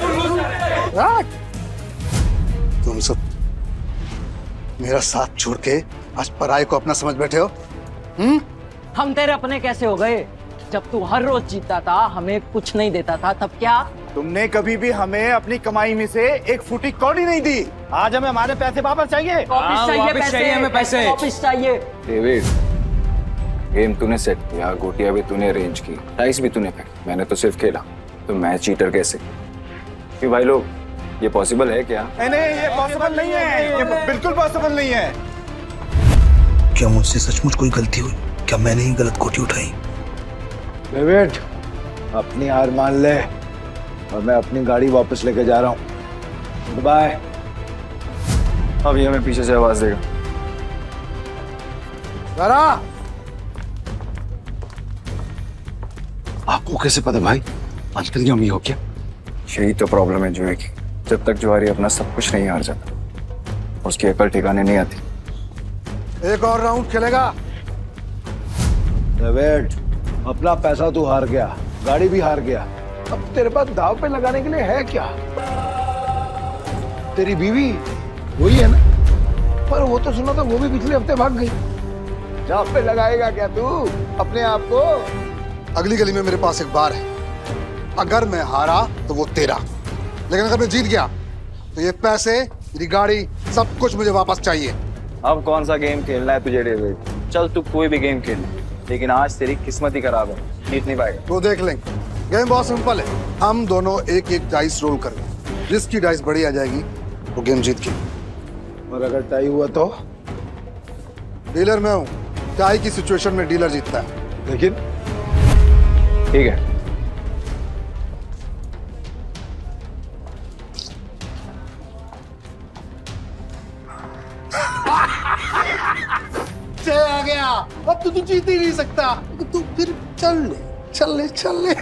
तुम सब मेरा साथ छोड़ के आज पराये को अपना समझ बैठे हो। हम तेरे अपने कैसे हो गए? जब तू हर रोज जीतता था, हमें कुछ नहीं देता था, तब क्या? तुमने कभी भी हमें अपनी कमाई में से एक फुटी कौड़ी नहीं दी। आज हमें हमारे पैसे वापस चाहिए। वापस चाहिए, वापस चाहिए हमें पैसे। वापस चाहिए। डेविड, गेम तूने सेट किया, गोटियां भी तूने अरेंज की, डाइस भी तूने फेंकी, मैंने तो सिर्फ खेला। तो मैं चीटर कैसे? कि भाई लोग, ये पॉसिबल है क्या? नहीं, ये पॉसिबल नहीं है। ये बिल्कुल पॉसिबल नहीं है। क्या मुझसे सचमुच कोई गलती हुई? क्या मैंने ही गलत गोटी उठाई? डेविड, अपनी हार मान ले और मैं अपनी गाड़ी वापस लेके जा रहा हूँ। बाय। अब ये हमें पीछे से आवाज देगा। दारा, आपको कैसे पता भाई? अंतर्यामी हो क्या? यही तो प्रॉब्लम है जुए की। जब तक जुआरी अपना सब कुछ नहीं हार जाता, उसकी अकल ठिकाने नहीं आती। एक और राउंड खेलेगा? डेविड, अपना पैसा तू हार गया, गाड़ी भी हार गया। अब तेरे पास दाव पे लगाने के लिए है क्या? तेरी बीवी वही है ना? पर वो तो सुना था वो भी पिछले हफ्ते भाग गई। दाव पे लगाएगा क्या तू अपने आप को? अगली गली में मेरे पास एक बार है। अगर मैं हारा तो वो तेरा, लेकिन अगर मैं जीत गया तो ये पैसे, मेरी गाड़ी, सब कुछ मुझे वापस चाहिए। अब कौन सा गेम खेलना है तुझे डेविड? चल तू कोई भी गेम खेल, लेकिन आज तेरी किस्मत ही खराब है, जीत नहीं पाएगा। तो देख लेंगे। गेम बहुत सिंपल है। हम दोनों एक एक डाइस रोल करेंगे। जिसकी डाइस बड़ी आ जाएगी वो गेम जीत गई। और अगर टाई हुआ तो? डीलर मैं हूँ, टाई की सिचुएशन में डीलर जीतता है। लेकिन ठीक है। आ गया। अब तो तू जीत ही नहीं सकता। तो तू फिर चल ले, चल ले, चल ले।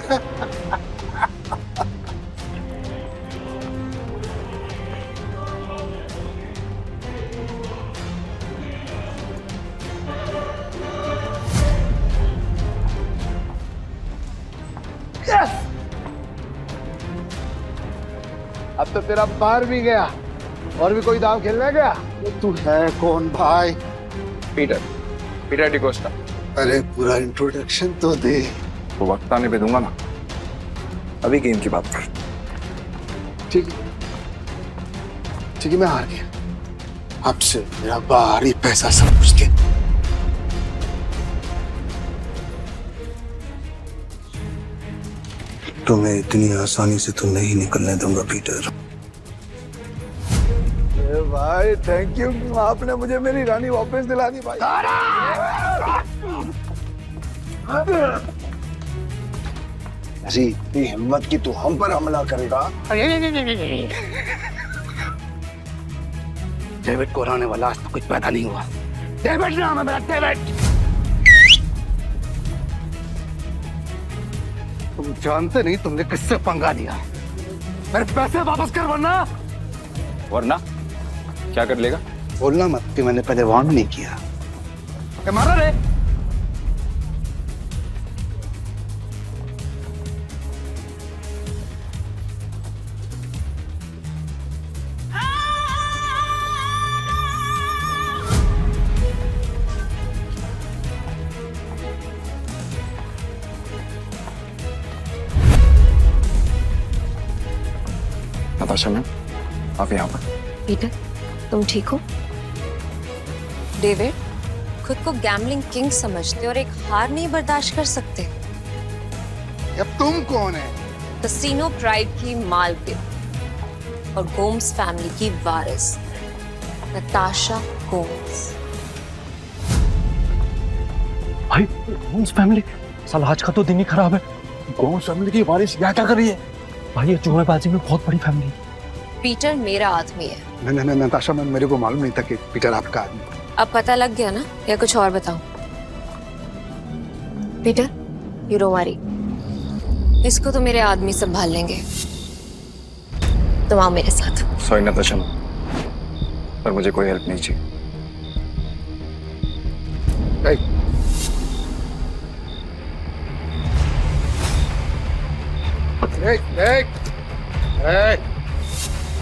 अब तो तेरा बाहर भी गया। और भी कोई दाव खेलने गया? तू है कौन भाई? पीटर डिकोस्टा। अरे पूरा इंट्रोडक्शन तो दे। तो वक्त आने पे दूंगा ना, अभी गेम की बात कर। ठीक है, मैं हार गया। आपसे मेरा बाहरी पैसा सब कुछ दे। तो मैं इतनी आसानी से तो नहीं निकलने दूंगा पीटर। भाई थैंक यू, आपने मुझे मेरी रानी वापस दिला दी भाई। ऐसी इतनी हिम्मत की तू हम पर हमला करेगा? डेविड को हराने वाला आज तो कुछ पैदा नहीं हुआ। डेविड नाम है मेरा, डेविड। तुम जानते नहीं तुमने किससे पंगा लिया। मेरे पैसे वापस कर वरना क्या कर लेगा? बोलना मत कि मैंने पहले वार्न नहीं किया। मारा रे। नताशा मैम, आप यहाँ पर। पीटर, तुम ठीक हो? डेविड खुद को गैम्बलिंग किंग समझते और एक हार नहीं बर्दाश्त कर सकते। अब तुम कौन है? कसिनो प्राइड की मालकिन और गोम्स फैमिली की वारिस नताशा गोम्स। भाई गोम्स फैमिली, साला आज का तो दिन ही खराब है। गोम्स फैमिली की वारिस यहाँ क्या कर रही है? भाई ये जुएबाजी में बहुत बड़ी फैमिली है। पीटर मेरा आदमी है। नहीं नताशा मैम, मेरे को मालूम नहीं था कि पीटर आपका आदमी। अब पता लग गया ना, या कुछ और बताऊं? पीटर, यू डोंट वरी, इसको तो मेरे आदमी संभाल लेंगे। तुम आओ मेरे साथ। सॉरी नताशा मैम, पर मुझे कोई हेल्प नहीं चाहिए।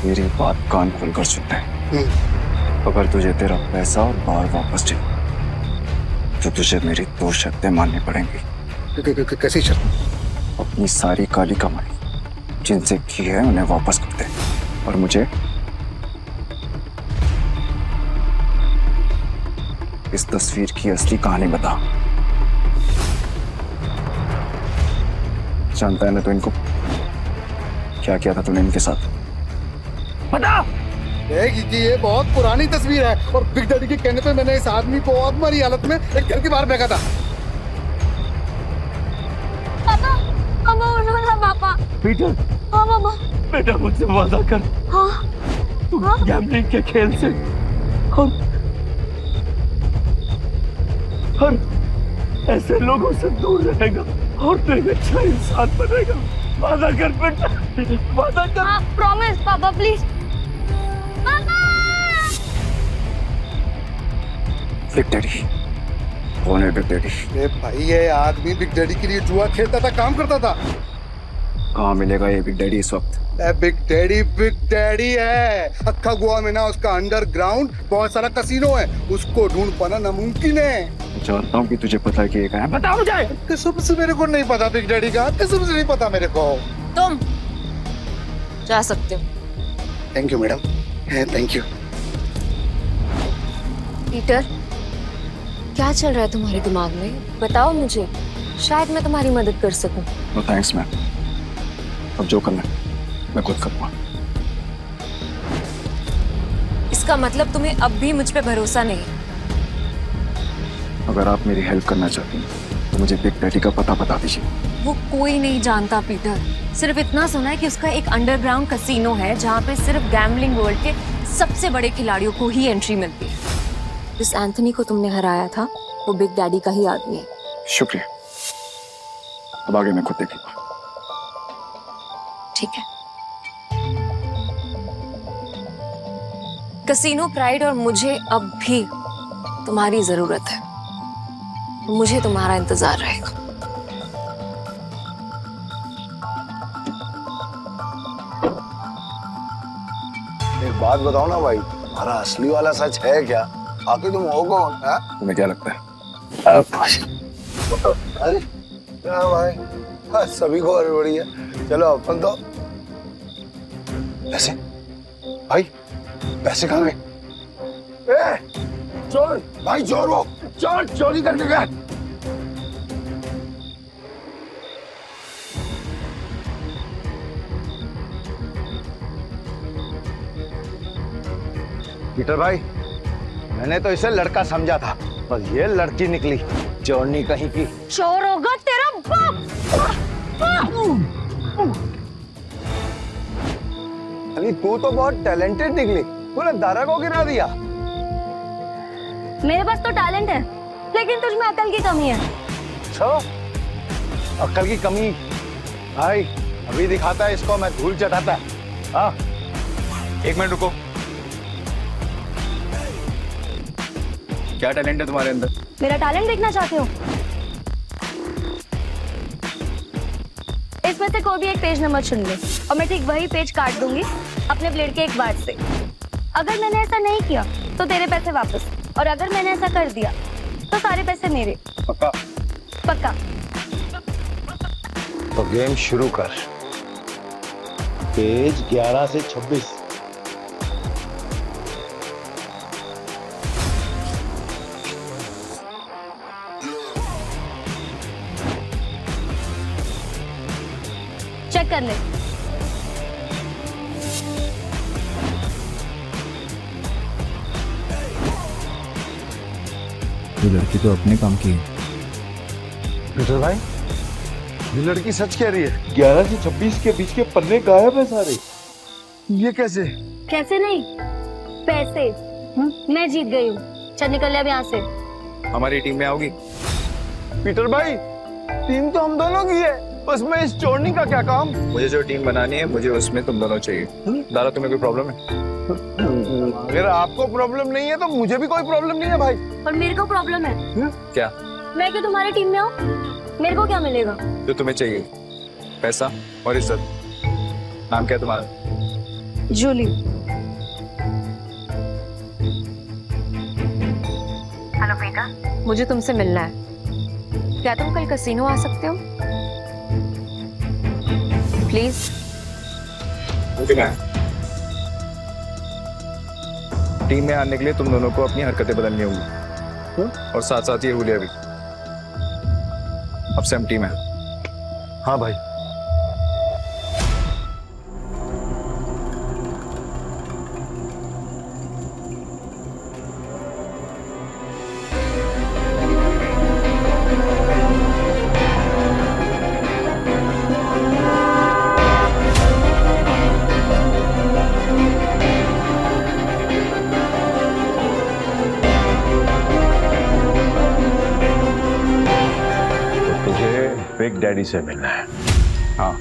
मेरी बात कान खोलकर सुनता है। अगर तुझे तेरा पैसा और बार वापस चाहिए तो तुझे मेरी 2 शर्तें माननी पड़ेंगी। कैसी शर्त? अपनी सारी काली कमाई जिनसे की है उन्हें वापस कर दे, और मुझे इस तस्वीर की असली कहानी बता। जानता है ना तो इनको क्या किया था तूने इनके साथ? बता। ये बहुत पुरानी तस्वीर है और बिग डैडी के कहने पे मैंने इस आदमी को और मरी हालत में एक घर के बाहर फेंका था। पापा, पापा उन्होंने पापा। पीटर। हाँ पापा। बेटा मुझसे वादा कर। हाँ। तू गैम्बलिंग के खेल से और ऐसे लोगों से दूर रहेगा और तू एक अच्छा इंसान बनेगा। वादा कर बेटा, वादा कर। हाँ, प्रॉमिस पापा प्लीज। पापा! बिग डैडी कौन है? Big daddy? ए भाई, ये आदमी बिग डैडी के लिए जुआ खेलता था, काम करता था। कहाँ मिलेगा ये बिग डैडी इस वक्त? बिग डैडी है। अक्खा गोवा में ना उसका अंडरग्राउंड बहुत सारा कसीनो है, उसको ढूंढ पाना नामुमकिन है। जानता हूँ कि तुझे पता है कि ये कहाँ है। बता मुझे। कसम से मेरे को नहीं पता बिग डैडी का, कसम से नहीं पता मेरे को। तुम जा सकते हो। Thank you madam, thank you. Peter, क्या चल रहा है तुम्हारे दिमाग में? बताओ मुझे, शायद मैं तुम्हारी मदद कर सकूं। नो थैंक्स मैम, अब जो करना है मैं खुद करूँगा। इसका मतलब तुम्हें अब भी मुझ पे भरोसा नहीं? अगर आप मेरी हेल्प करना चाहती हैं तो मुझे बिग डैडी का पता बता दीजिए। वो कोई नहीं जानता पीटर, सिर्फ इतना सुना है कि उसका एक अंडरग्राउंड कसीनो है जहाँ पे सिर्फ गैम्बलिंग वर्ल्ड के सबसे बड़े खिलाड़ियों को ही एंट्री मिलती है। जिस एंथनी को तुमने हराया था वो बिग डैडी का ही आदमी है। शुक्रिया, अब आगे मैं खुद देखूंगा। ठीक है। कसीनो प्राइड और मुझे अब भी तुम्हारी जरूरत है, मुझे तुम्हारा इंतजार रहेगा। एक बात बताओ ना भाई, हमारा असली वाला सच है क्या? आखिर तुम हो कौन? तुम्हें क्या लगता है? अरे क्या भाई, सभी को हड़बड़ी है। चलो अपन तो पैसे भाई, पैसे कहाँ गए? चोर भाई, चोर वो चोर चोरी करके गए। पीटर भाई, मैंने तो इसे लड़का समझा था, पर ये लड़की निकली चोरनी कहीं की। चोर होगा तेरा बाप। अरे तू तो बहुत टैलेंटेड निकली, तूने दारा को गिरा दिया। मेरे पास तो टैलेंट है, लेकिन तुझ में अकल की कमी है। अच्छा, अकल की कमी? भाई अभी दिखाता है इसको, मैं धूल चटाता। हाँ, 1 मिनट रुको। क्या टैलेंट है तुम्हारे अंदर? मेरा टैलेंट देखना चाहते हो? इसमें से कोई भी एक पेज नंबर चुन ले और मैं ठीक वही पेज काट दूंगी अपने ब्लेड के एक वार से। अगर मैंने ऐसा नहीं किया तो तेरे पैसे वापस, और अगर मैंने ऐसा कर दिया तो सारे पैसे मेरे। पक्का? पक्का। तो गेम शुरू कर। पेज 11 से 26। चेक कर ले। ये लड़की तो अपने काम की है। पीटर भाई, ये लड़की सच कह रही है। 11 से 26 के बीच के पन्ने गायब है सारे। ये कैसे? कैसे नहीं, पैसे मैं जीत गई हूँ। चल निकल ले अब यहाँ से। हमारी टीम में आओगी? पीटर भाई, टीम तो हम दोनों की है, उसमें इस चोरनी का क्या काम? मुझे जो टीम बनानी है, मुझे उसमें तुम दोनों चाहिए। दारा, तुम्हें कोई प्रॉब्लम है? अगर आपको प्रॉब्लम नहीं है तो मुझे भी कोई प्रॉब्लम नहीं है भाई। और मेरे को प्रॉब्लम है। क्या? मैं क्यों तुम्हारी टीम में आऊँ? मेरे को क्या मिलेगा? जो तुम्हें चाहिए, पैसा और इज्जत। नाम क्या है तुम्हारा? जूली। हेलो बेटा, मुझे तुमसे मिलना है। क्या तुम कल कैसीनो आ सकते हो? प्लीज। टीम में आने के लिए तुम दोनों को अपनी हरकतें बदलनी होंगी, और साथ साथ ये हुलिया भी। अब से हम टीम है। हाँ भाई। बिग डैडी से मिलना है। हाँ,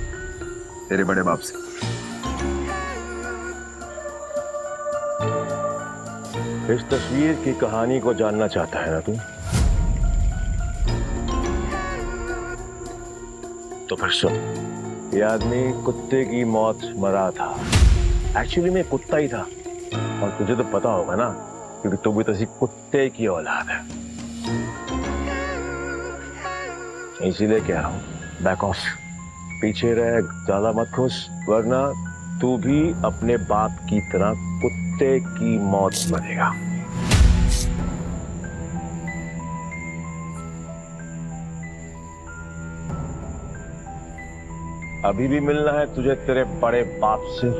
तेरे बड़े बाप से। इस तस्वीर की कहानी को जानना चाहता है ना तू? तो फिर सुन। ये आदमी कुत्ते की मौत मरा था। एक्चुअली में कुत्ता ही था, और तुझे तो पता होगा ना, क्योंकि तू भी तो कुत्ते की औलाद है। इसीलिए कह रहा हूं, बैक ऑफ, पीछे रह, ज्यादा मत खुश, वरना तू भी अपने बाप की तरह कुत्ते की मौत मरेगा। अभी भी मिलना है तुझे तेरे बड़े बाप से।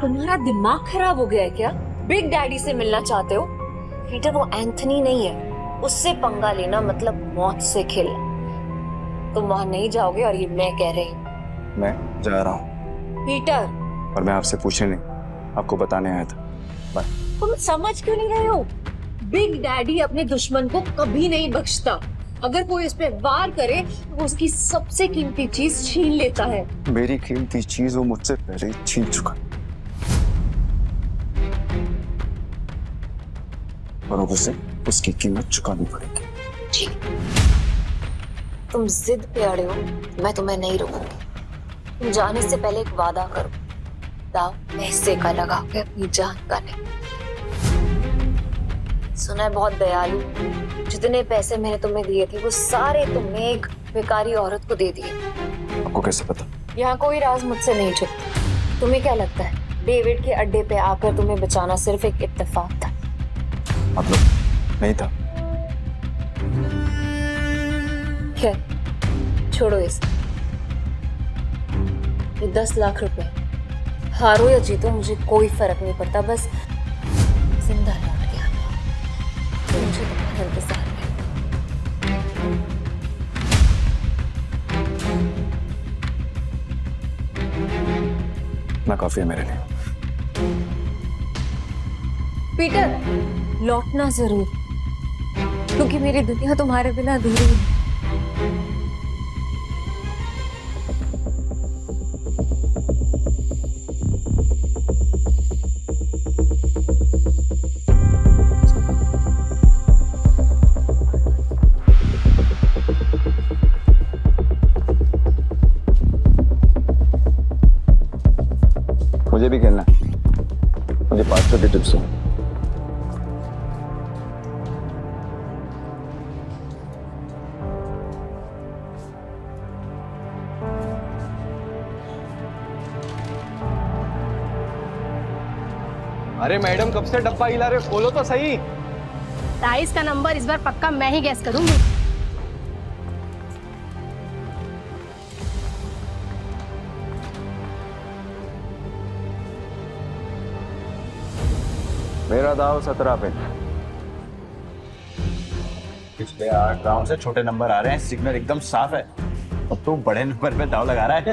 तुम्हारा दिमाग खराब हो गया है क्या? बिग डैडी से मिलना चाहते हो? पीटर, वो एंथनी नहीं है, उससे पंगा लेना मतलब मौत से खेलना। तुम वहां नहीं जाओगे, और ये मैं कह रही हूँ। मैं जा रहा हूँ। पीटर, और मैं आपसे पूछने नहीं, आपको बताने आया था। बाय। तुम समझ क्यों नहीं रहे हो? बिग डैडी अपने दुश्मन को कभी नहीं बख्शता। अगर कोई इस पे वार करे तो उसकी सबसे कीमती चीज छीन लेता है। मेरी कीमती चीज वो मुझसे पहले ही छीन चुका, और अब उसे उसकी कीमत चुकानी पड़ेगी। ठीक, तुम जिद पे अड़े हो, मैं तुम्हें नहीं रोकूंगी। तुम जाने से पहले एक वादा करो, दाव पैसे का लगा के अपनी जान का नहीं। सुना है बहुत दयालु, जितने पैसे मैंने तुम्हें दिए थे वो सारे तुमने एक बेकारी औरत को दे दिए। आपको कैसे पता? यहाँ कोई राज मुझसे नहीं छुपता। तुम्हें क्या लगता है डेविड के अड्डे पे आकर तुम्हें बचाना सिर्फ एक इत्तेफाक था? मतलब नहीं था। खैर छोड़ो इस ये 10 लाख रुपए हारो या जीतो मुझे कोई फर्क नहीं पड़ता, बस जिंदा लौट के आना। तो मुझे तुम्हारा इंतजार है। ना काफी है मेरे लिए। पीटर लौटना जरूर, क्योंकि मेरी दुनिया तुम्हारे बिना अधूरी है। मुझे भी खेलना है। मुझे 500 की टिप्स हो। अरे मैडम कब से डब्बा हिला रहे, खोलो तो सही। राइस का नंबर इस बार पक्का मैं ही गैस करूंगी। मेरा दाव 17 पे। पिछले 8 राउंड से छोटे नंबर आ रहे हैं, सिग्नल एकदम साफ है। अब तू बड़े नंबर पे दाव लगा रहा है।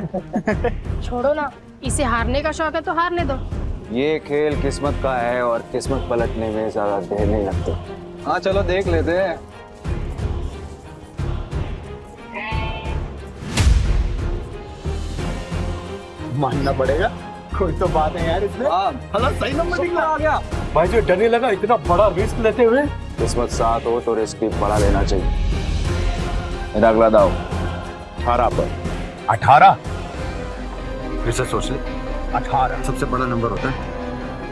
छोड़ो ना, इसे हारने का शौक है तो हारने दो। ये खेल किस्मत का है और किस्मत पलटने में ज्यादा देर नहीं लगती। हाँ चलो देख लेते हैं। मानना पड़ेगा, कोई तो बात है यार इसमें। हला सही नंबर निकला आ गया। भाई जो डर नहीं लगा इतना बड़ा रिस्क लेते हुए। किस्मत साथ हो तो रिस्क भी बड़ा लेना चाहिए। मेरा अगला दाव 18 पर। 18 फिर से सोच ले, 18 सबसे बड़ा नंबर होता है।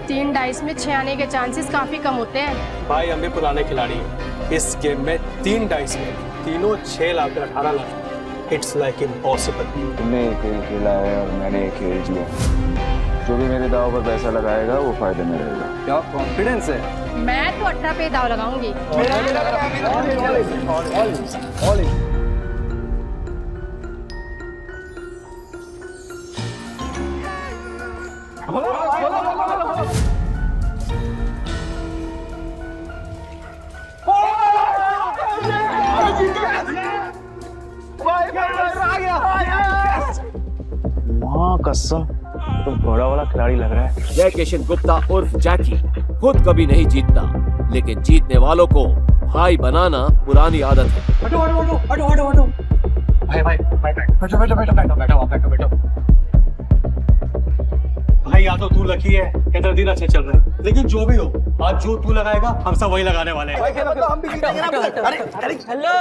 3 डाइस में 6 आने के चांसेस काफी कम होते हैं। भाई हम भी पुराने खिलाड़ी हैं। इस गेम में 3 डाइस में तीनों 6 lakh 18 lakh. It's like impossible. तुमने एक खेल खेला है और मैंने एक खेल जिया। जो भी मेरे दाव पर पैसा लगाएगा वो फायदे में रहेगा। क्या कॉन्फिडेंस है? मैं तो 18 पे दाव लगाऊंगी। माँ कसम तुम घोड़ा वाला खिलाड़ी लग रहा है। जय किशन गुप्ता उर्फ जैकी खुद कभी नहीं जीतता, लेकिन जीतने वालों को भाई बनाना पुरानी आदत है। हटो हटो हटो हटो हटो हटो। भाई भाई बैठो बैठो बैठो बैठो बैठो बैठो बैठो। भाई या तो तू लकी है या तेरा दिन अच्छे चल रहे हैं, लेकिन जो भी हो आज जो तू लगाएगा हम सब वही लगाने वाले हैं। हम भी जीतेंगे ना। अरे हेलो,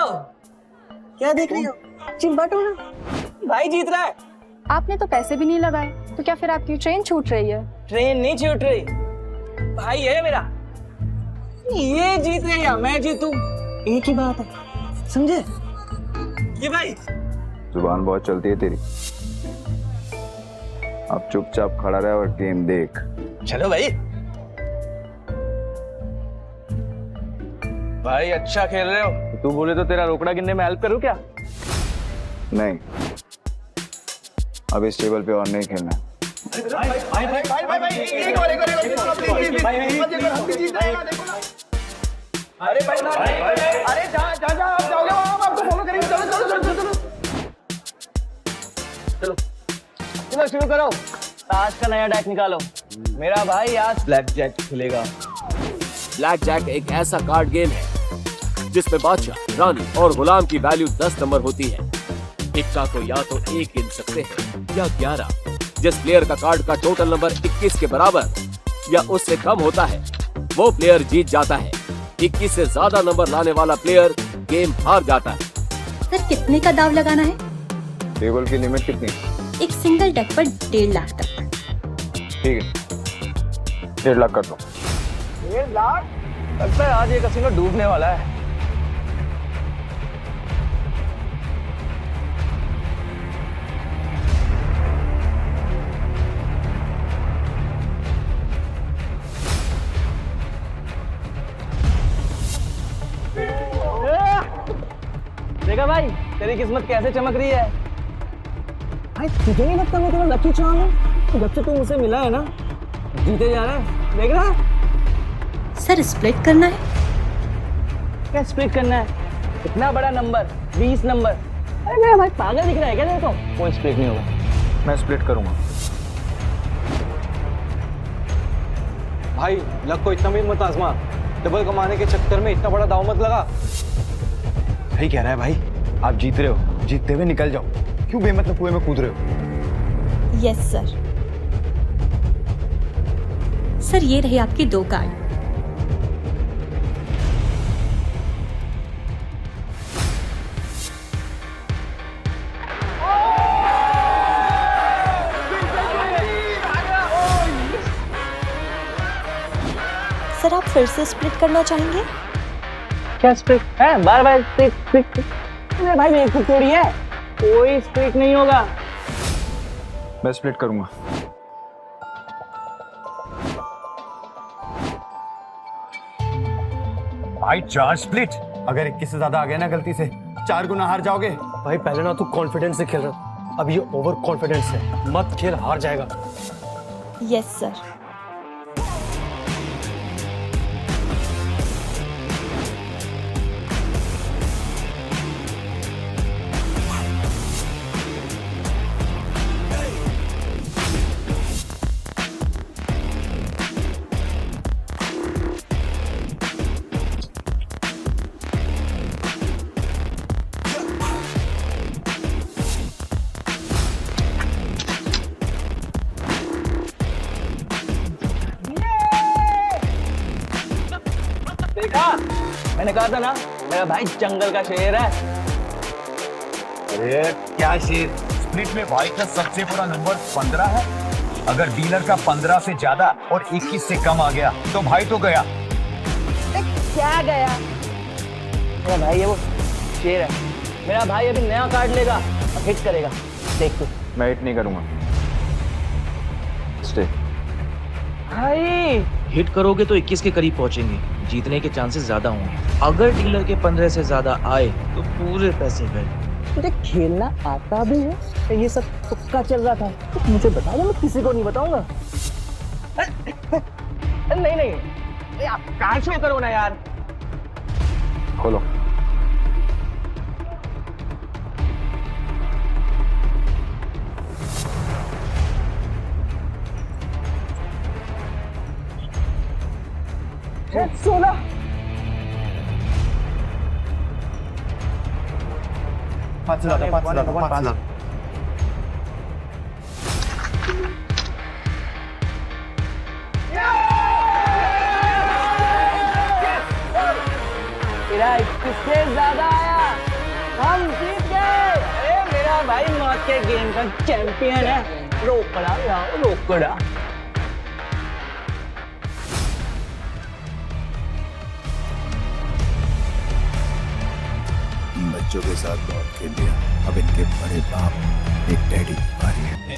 क्या देख रही हो? चिंबटो ना, भाई जीत रहा है। आपने तो पैसे भी नहीं लगाए, तो क्या फिर आपकी ट्रेन छूट रही है? ट्रेन नहीं छूट रही, भाई है मेरा। ये जीत गया या मैं जीतूं, एक ही बात है, समझे? ये भाई जुबान बहुत चलती है तेरी। अब चुपचाप खड़ा रहे और गेम देख। चलो भाई। भाई अच्छा खेल रहे हो। तू बोले तो तेरा रोकड़ा गिनने में हेल्प करूं क्या? नहीं, अब इस टेबल पे और नहीं खेलना। अरे जा आप जाओगे वहां, हम आपको फॉलो करेंगे। चलो शुरू करो। आज का नया डेक निकालो। मेरा भाई आज ब्लैक जैक खेलेगा। ब्लैक जैक एक ऐसा कार्ड गेम है जिसमें बादशाह, रानी और गुलाम की वैल्यू 10 नंबर होती है। इक्का को या तो 1 गिन सकते हैं या 11। जिस प्लेयर का कार्ड का टोटल नंबर 21 के बराबर या उससे कम होता है वो प्लेयर जीत जाता है। 21 से ज्यादा नंबर लाने वाला प्लेयर गेम हार जाता है। सर कितने का दाव लगाना है? टेबल की लिमिट कितनी? एक सिंगल डेक पर 1.5 लाख तक। ठीक है, 1.5 लाख कर दो। 1.5 लाख? लगता है आज ये कसिनो डूबने वाला है। मेरी किस्मत कैसे चमक रही है। भाई तुझे नहीं लगता मैं तेरा लकी चार्म हूँ? जब से तू मुझसे मिला है ना, जीते जा रहा है, देख रहा है। सर स्प्लिट करना है? क्या स्प्लिट करना है? इतना बड़ा नंबर, 20 नंबर। अरे मेरा भाई पागल दिख रहा है क्या तेरे को? कोई स्प्लिट नहीं होगा। मैं स्प्लिट करूंगा। भाई लक को इतना भी मत आजमा, डबल कमाने के चक्कर में इतना बड़ा दाव मत लगा। सही कह रहा है भाई, आप जीत रहे हो, जीतते हुए निकल जाओ, क्यों बेमतलब कुएं में कूद रहे हो? Yes sir. सर ये रहे आपके 2 कार्ड। सर आप फिर से स्प्लिट करना चाहेंगे? क्या स्प्लिट है? बार बार स्प्लिट। अरे भाई मेरी खुद थोड़ी है, कोई स्प्लिट नहीं होगा। मैं स्प्लिट करूंगा। भाई 4 स्प्लिट। अगर 21 से ज्यादा आ गया ना गलती से, 4 गुना हार जाओगे। भाई पहले ना तू कॉन्फिडेंस से खेल रहा, अब ये ओवर कॉन्फिडेंस है, मत खेल, हार जाएगा। Yes sir. देखा, मैंने कहा था ना मेरा भाई जंगल का शेर है। अरे क्या शेर? स्प्लिट में भाई का सबसे बड़ा नंबर 15 है। अगर डीलर का 15 से ज्यादा और 21 से कम आ गया तो भाई तो गया। क्या गया? मेरा भाई है वो शेर है। मेरा भाई अभी नया कार्ड लेगा और हिट करेगा, देख तू। मैं हिट नहीं करूंगा। स्टे। भाई हिट करोगे तो 21 के करीब पहुंचेंगे, जीतने के चांसेस ज्यादा होंगे। अगर डीलर के 15 से ज्यादा आए तो पूरे पैसे गए। तुझे खेलना आता भी है? ये सब तुक्का चल रहा था, तो मुझे बता दो, मैं किसी को नहीं बताऊंगा। नहीं नहीं, आप कार शो करो ना यार। खोलो। सोना पाँच हजार। तेरा 21 से ज्यादा आया, हम जीत गए। अरे मेरा भाई मौत के गेम का चैंपियन है। रोकड़ा लाओ, रोकड़ा। बच्चों के साथ बहुत खेल लिया, अब इनके बड़े बाप एक डैडी आ रही है।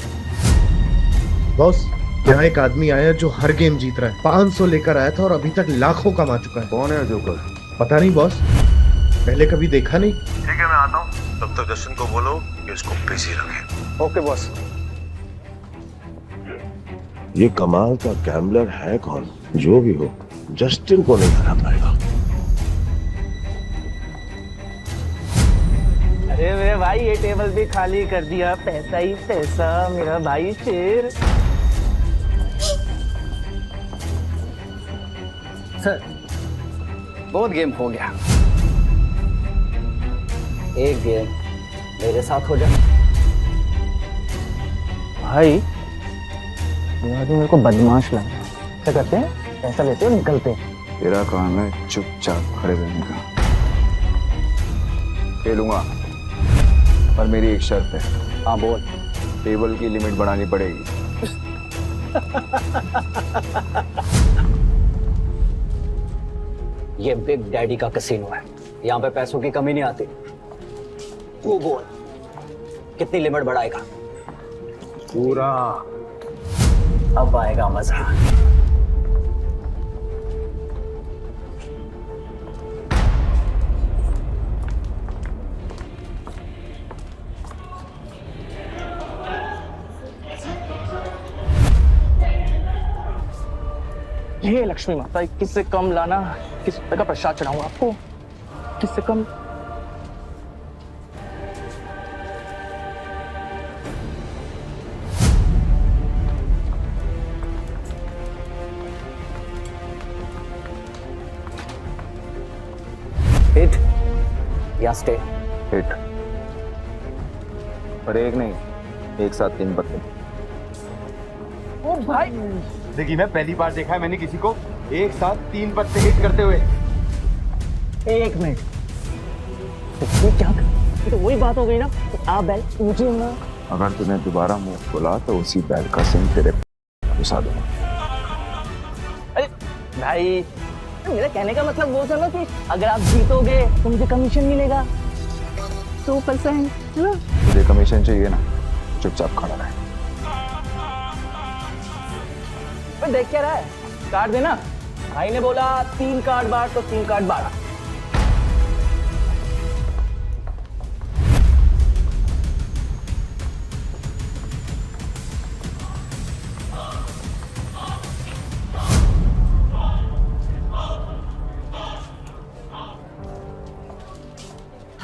बॉस यहाँ एक आदमी आया जो हर गेम जीत रहा है, 500 लेकर आया था और अभी तक लाखों कमा चुका है। कौन है जोकर? पता नहीं बॉस, पहले कभी देखा नहीं। ठीक है मैं आता हूँ, तब तक जस्टिन को बोलो कि इसको बिजी रखे। Okay boss. ये कमाल का गैम्बलर है कौन? जो भी हो, जस्टिन को नहीं हरा पाएगा। अरे मेरे भाई ये टेबल भी खाली कर दिया, पैसा ही पैसा, मेरा भाई शेर। सर बहुत गेम हो गया, एक गेम मेरे साथ हो जाए। भाई मेरे को बदमाश लगा। क्या करते हैं? पैसा लेते हो, निकलते हैं। तेरा काम है चुपचाप खड़े रहने का। खेलूंगा पर मेरी एक शर्त है। हाँ बोल। टेबल की लिमिट बढ़ानी पड़ेगी। ये बिग डैडी का कैसीनो है, यहाँ पे पैसों की कमी नहीं आती। तू बोल कितनी लिमिट बढ़ाएगा? पूरा। अब आएगा मजा। हे लक्ष्मी माता, 21 से कम लाना, 21 रुपए का प्रसाद चढ़ाऊंगा आपको। 21 से कम। हिट या स्टे? हिट। पर एक नहीं, एक साथ 3 पत्ते। ओ भाई, देखिए मैं पहली बार देखा है मैंने किसी को एक साथ 3 पत्ते हिट करते हुए। एक मिनट, ये क्या? ये तो वही बात हो गई ना, आ बैल मुझे ना। अगर तूने दोबारा मुंह खोला तो उसी बैल का सिंह तेरे घुसा दूंगा। अरे भाई, मेरा कहने का मतलब वो था ना कि अगर आप जीतोगे तो मुझे कमीशन मिलेगा 2%, है ना? तुझे कमीशन चाहिए ना, चुपचाप खड़ा रहे। देख क्या रहा है, कार्ड देना। भाई ने बोला 3 कार्ड बांट तो 3 कार्ड बांटा।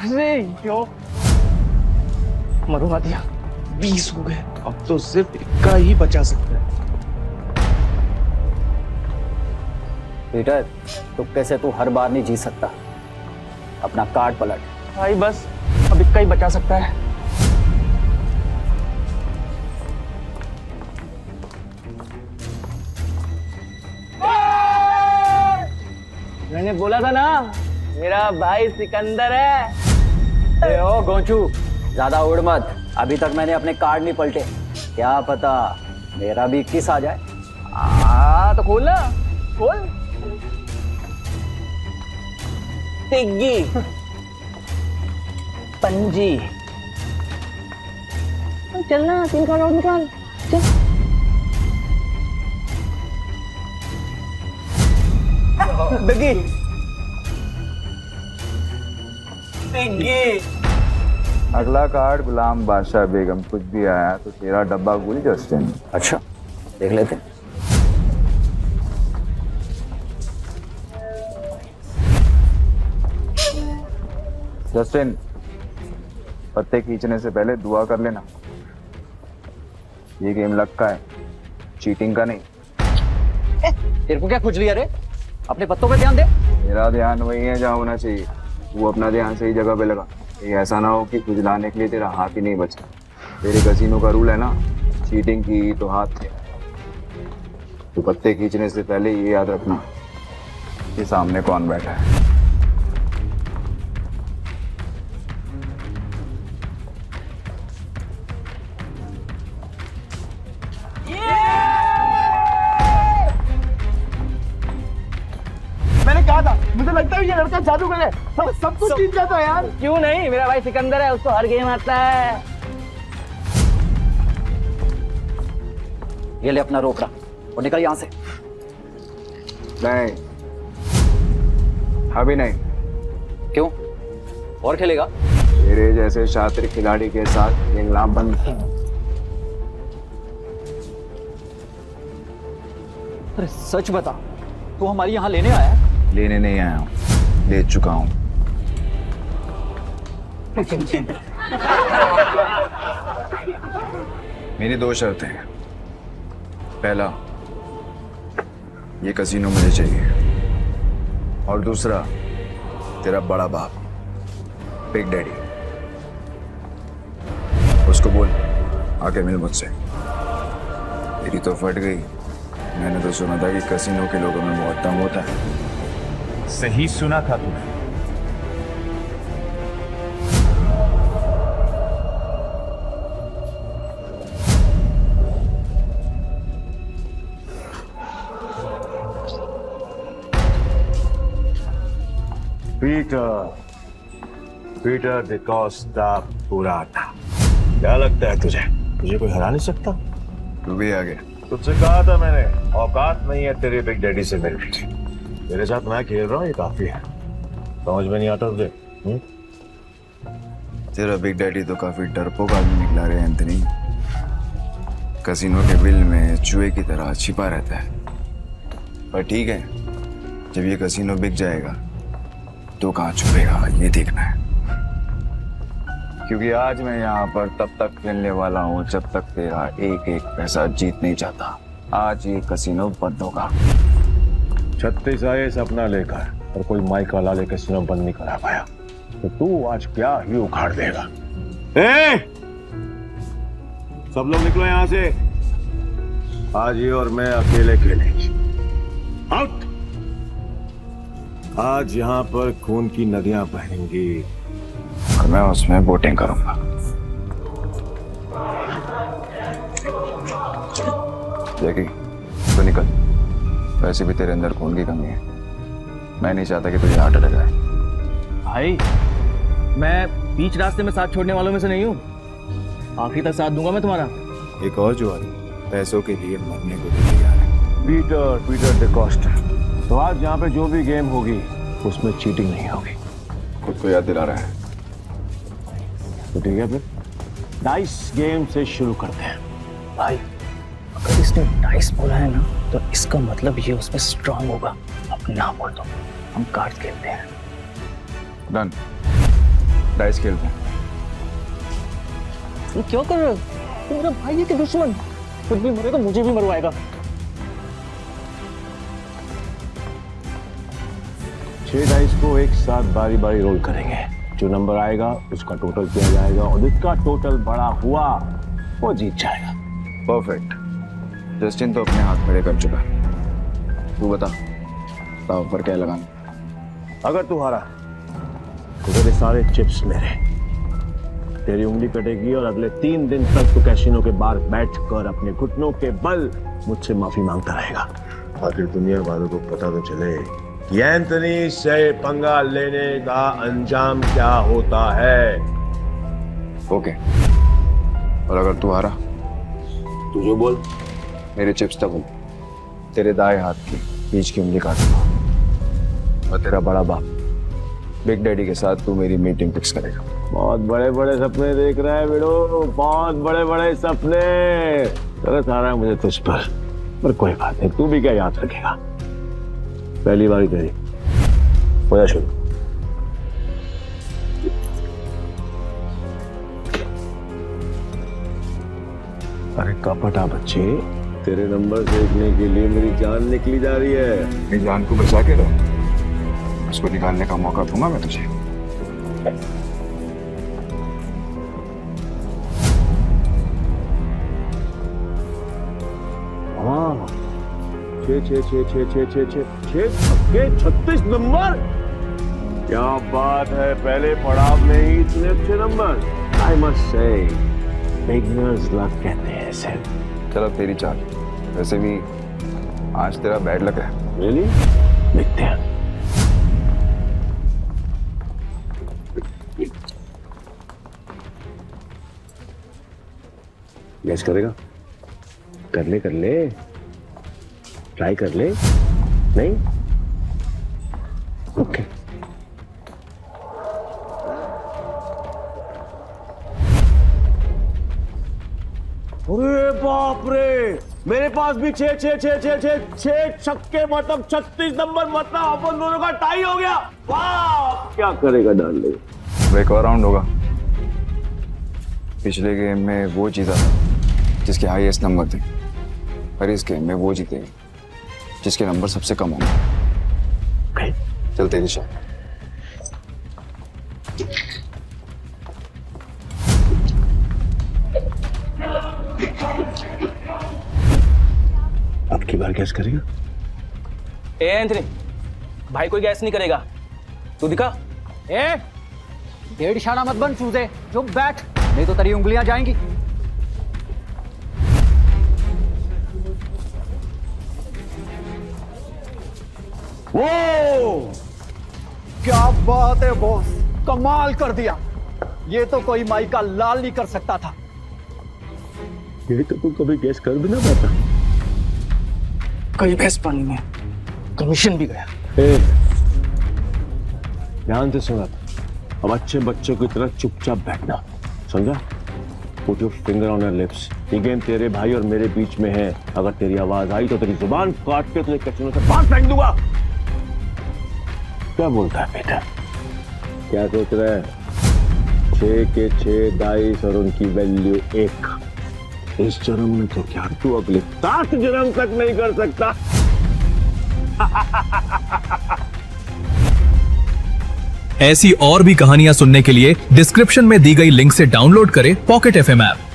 अरे यो, मरुआ दिया, 20 हो गए। अब तो सिर्फ 1 का ही बचा सकता है। पीटर, तुक्के से तू हर बार नहीं जीत सकता, अपना कार्ड पलट। भाई बस अब 1 का ही बचा सकता है। मैंने बोला था ना, मेरा भाई सिकंदर है। ओ गोंचू, ज्यादा उड़ मत, अभी तक मैंने अपने कार्ड नहीं पलटे, क्या पता मेरा भी 21 आ जाए। तो खोल ना, खोल। तिग्गी, पंजी, चलना 3 कार्ड और निकाल, चल। तिग्गी, तिग्गी। अगला कार्ड गुलाम बादशाह बेगम। कुछ भी आया तो तेरा डब्बा गुल जस्टिन। अच्छा, देख लेते हैं। जस्टिन, पत्ते खींचने से पहले दुआ कर लेना। ये गेम लक का है, चीटिंग का नहीं। तेरे को क्या खुजली है रे? अपने पत्तों पे ध्यान दे। मेरा ध्यान वही है जहाँ होना चाहिए, वो अपना ध्यान सही जगह पे लगा। ये ऐसा ना हो कि खुजलाने के लिए तेरा हाथ ही नहीं बचा। तेरे कसीनो का रूल है ना, चीटिंग की तो हाथ थे। तो पत्ते खींचने से पहले ये याद रखना कि सामने कौन बैठा है। मैंने कहा था, मुझे लगता है ये लड़का जादूगर है, सब कुछ जीत जाता है यार। क्यों नहीं, मेरा भाई सिकंदर है, उसको हर गेम आता है। ये ले अपना रोकड़ा और निकल यहाँ से। नहीं, अभी नहीं। क्यों? और खेलेगा? तेरे जैसे शातिर खिलाड़ी के साथ खेलना बंद। अरे सच बता, तू हमारी यहाँ लेने आया? लेने नहीं आया हूँ, ले चुका हूँ। मेरी 2 शर्तें हैं। पहला, ये कसीनो मुझे चाहिए, और दूसरा, तेरा बड़ा बाप बिग डैडी, उसको बोल आके मिल मुझसे। तेरी तो फट गई। मैंने तो सुना था कि कसीनो के लोगों में बहुत दम होता है। सही सुना था तूने। पीटर द कोस्टा पुराटा। क्या लगता है तुझे, तुझे कोई हरा नहीं सकता? तू भी आ गया। तुझसे कहा था मैंने, औकात नहीं है तेरे बिग डैडी से मिलने की। तेरे साथ मैं खेल रहा हूँ, ये काफी है। समझ में नहीं आता तुझे? तेरा बिग डैडी तो काफी डरपोक आदमी निकला रे एंथनी। कसीनो के बिल में चूहे की तरह छिपा रहता है। पर ठीक है, जब ये कसीनो बिक जाएगा तो कहाँ छुपेगा ये देखना है, क्योंकि आज मैं यहाँ पर तब तक खेलने वाला हूँ जब तक तेरा एक एक पैसा जीत नहीं जाता। आज ये कसीनो बंद होगा। 36 आए सपना लेकर और कोई माइक वाला ले कसीनो बंद नहीं करा पाया, तो तू आज क्या ही उखाड़ देगा। सब लोग निकलो यहाँ से, आज ये और मैं अकेले खेलेंगे। आउट। आज यहाँ पर खून की नदियां बहेंगी और मैं उसमें बोटिंग करूंगा। जैकी तो निकल, वैसे भी तेरे अंदर खून की कमी है, मैं नहीं चाहता कि तुझे हार्ट अटैक आए। भाई मैं बीच रास्ते में साथ छोड़ने वालों में से नहीं हूँ, आखिरी तक साथ दूंगा मैं तुम्हारा। एक और जुआरी पैसों के लिए मरने को भी तैयार है। पीटर डिकोस्टा। तो आज यहाँ पे जो भी गेम होगी उसमें चीटिंग नहीं होगी। खुद को याद दिला रहा है तो ठीक है, फिर डाइस गेम से शुरू करते हैं। भाई अगर इसने डाइस बोला है ना तो इसका मतलब ये उसमें स्ट्रांग होगा। अब ना बोल दो, हम कार्ड खेलते हैं। डन, डाइस खेलते हैं। तुम क्यों कर रहे हो? तुम मेरा भाई है कि दुश्मन? खुद भी मरेगा मुझे भी मरवाएगा। 6 डाइस को एक साथ बारी बारी रोल करेंगे, जो नंबर आएगा उसका टोटल किया जाएगा और जिसका टोटल बड़ा हुआ वो जीत जाएगा। परफेक्ट। जस्टिन तो अपने हाथ खड़े कर चुका है, तू बता दाव पर क्या लगाना। अगर तू हारा तो तेरे सारे चिप्स मेरे, तेरी उंगली कटेगी और अगले 3 दिन तक तू कैसीनो के बाहर बैठकर अपने घुटनों के बल मुझसे माफी मांगता रहेगा। आखिर दुनिया वालों को पता तो चले कि एंथनी से पंगा लेने का अंजाम क्या होता है। ओके, और अगर तू हारा तू जो बोल, मेरे चिप्स डबल, तेरे दाएं हाथ की बीच की उंगली काटूंगा और तेरा बड़ा बाप बिग डैडी के साथ तू मेरी मीटिंग फिक्स करेगा। बहुत बड़े बड़े सपने देख रहा है बेड़ो, बहुत बड़े बड़े सपने। तरस आ रहा है मुझे तुझ पर कोई बात नहीं, तू भी क्या याद रखेगा। पहली बारी तेरी, हो जा शुरू। अरे कपटा बच्चे, तेरे नंबर देखने के लिए मेरी जान निकली जा रही है। मेरी जान को बचा के रहो, उसको निकालने का मौका दूंगा मैं तुझे। हाँ, 36 नंबर, क्या बात है। पहले पड़ाव में ही इतने अच्छे number. I must say beginners luck कहते हैं इसे। चलो तेरी चाल, वैसे भी आज तेरा बैड लक है। रियली? देखते हैं। गैस करेगा? कर ले, ट्राई कर ले। नहीं? ओके। अरे बाप रे, मेरे पास भी 6 छक्के, मतलब 36 नंबर, मतलब अपन दोनों का टाई हो गया। वाह, क्या करेगा डार्लिंग? अब एक और राउंड होगा। पिछले गेम में वो जीता था जिसके हाईएस्ट नंबर थे, और इस गेम में वो जीतेगा जिसके नंबर सबसे कम होंगे। चल तेरी शॉट। अब की बार गैस करेगा? ए एंथनी, भाई कोई गैस नहीं करेगा, तू दिखा। डेढ़ इशारा मत बन चूजे, जो बैठ, नहीं तो तेरी उंगलियां जाएंगी। वो क्या बात है बॉस, कमाल कर दिया। ये तो कोई माई का लाल नहीं कर सकता था। ये तो तू कभी गैस कर भी ना पाता। कई भैंस पानी में, कमीशन भी गया। ध्यान से सुना, अब अच्छे बच्चों की तरह चुपचाप बैठना, समझा? Put your finger on your lips. ये गेम तेरे भाई और मेरे बीच में है। अगर तेरी आवाज आई तो तेरी जुबान काट के तुझे कैसीनो से बाहर फेंक दूंगा। क्या बोलता है बेटा? क्या सोच रहा है? 6 के 6 डाइस और उनकी वैल्यू 1। इस जन्म में तो क्या तू अगले 7 जन्म तक नहीं कर सकता। ऐसी और भी कहानियां सुनने के लिए डिस्क्रिप्शन में दी गई लिंक से डाउनलोड करें पॉकेट FM ऐप।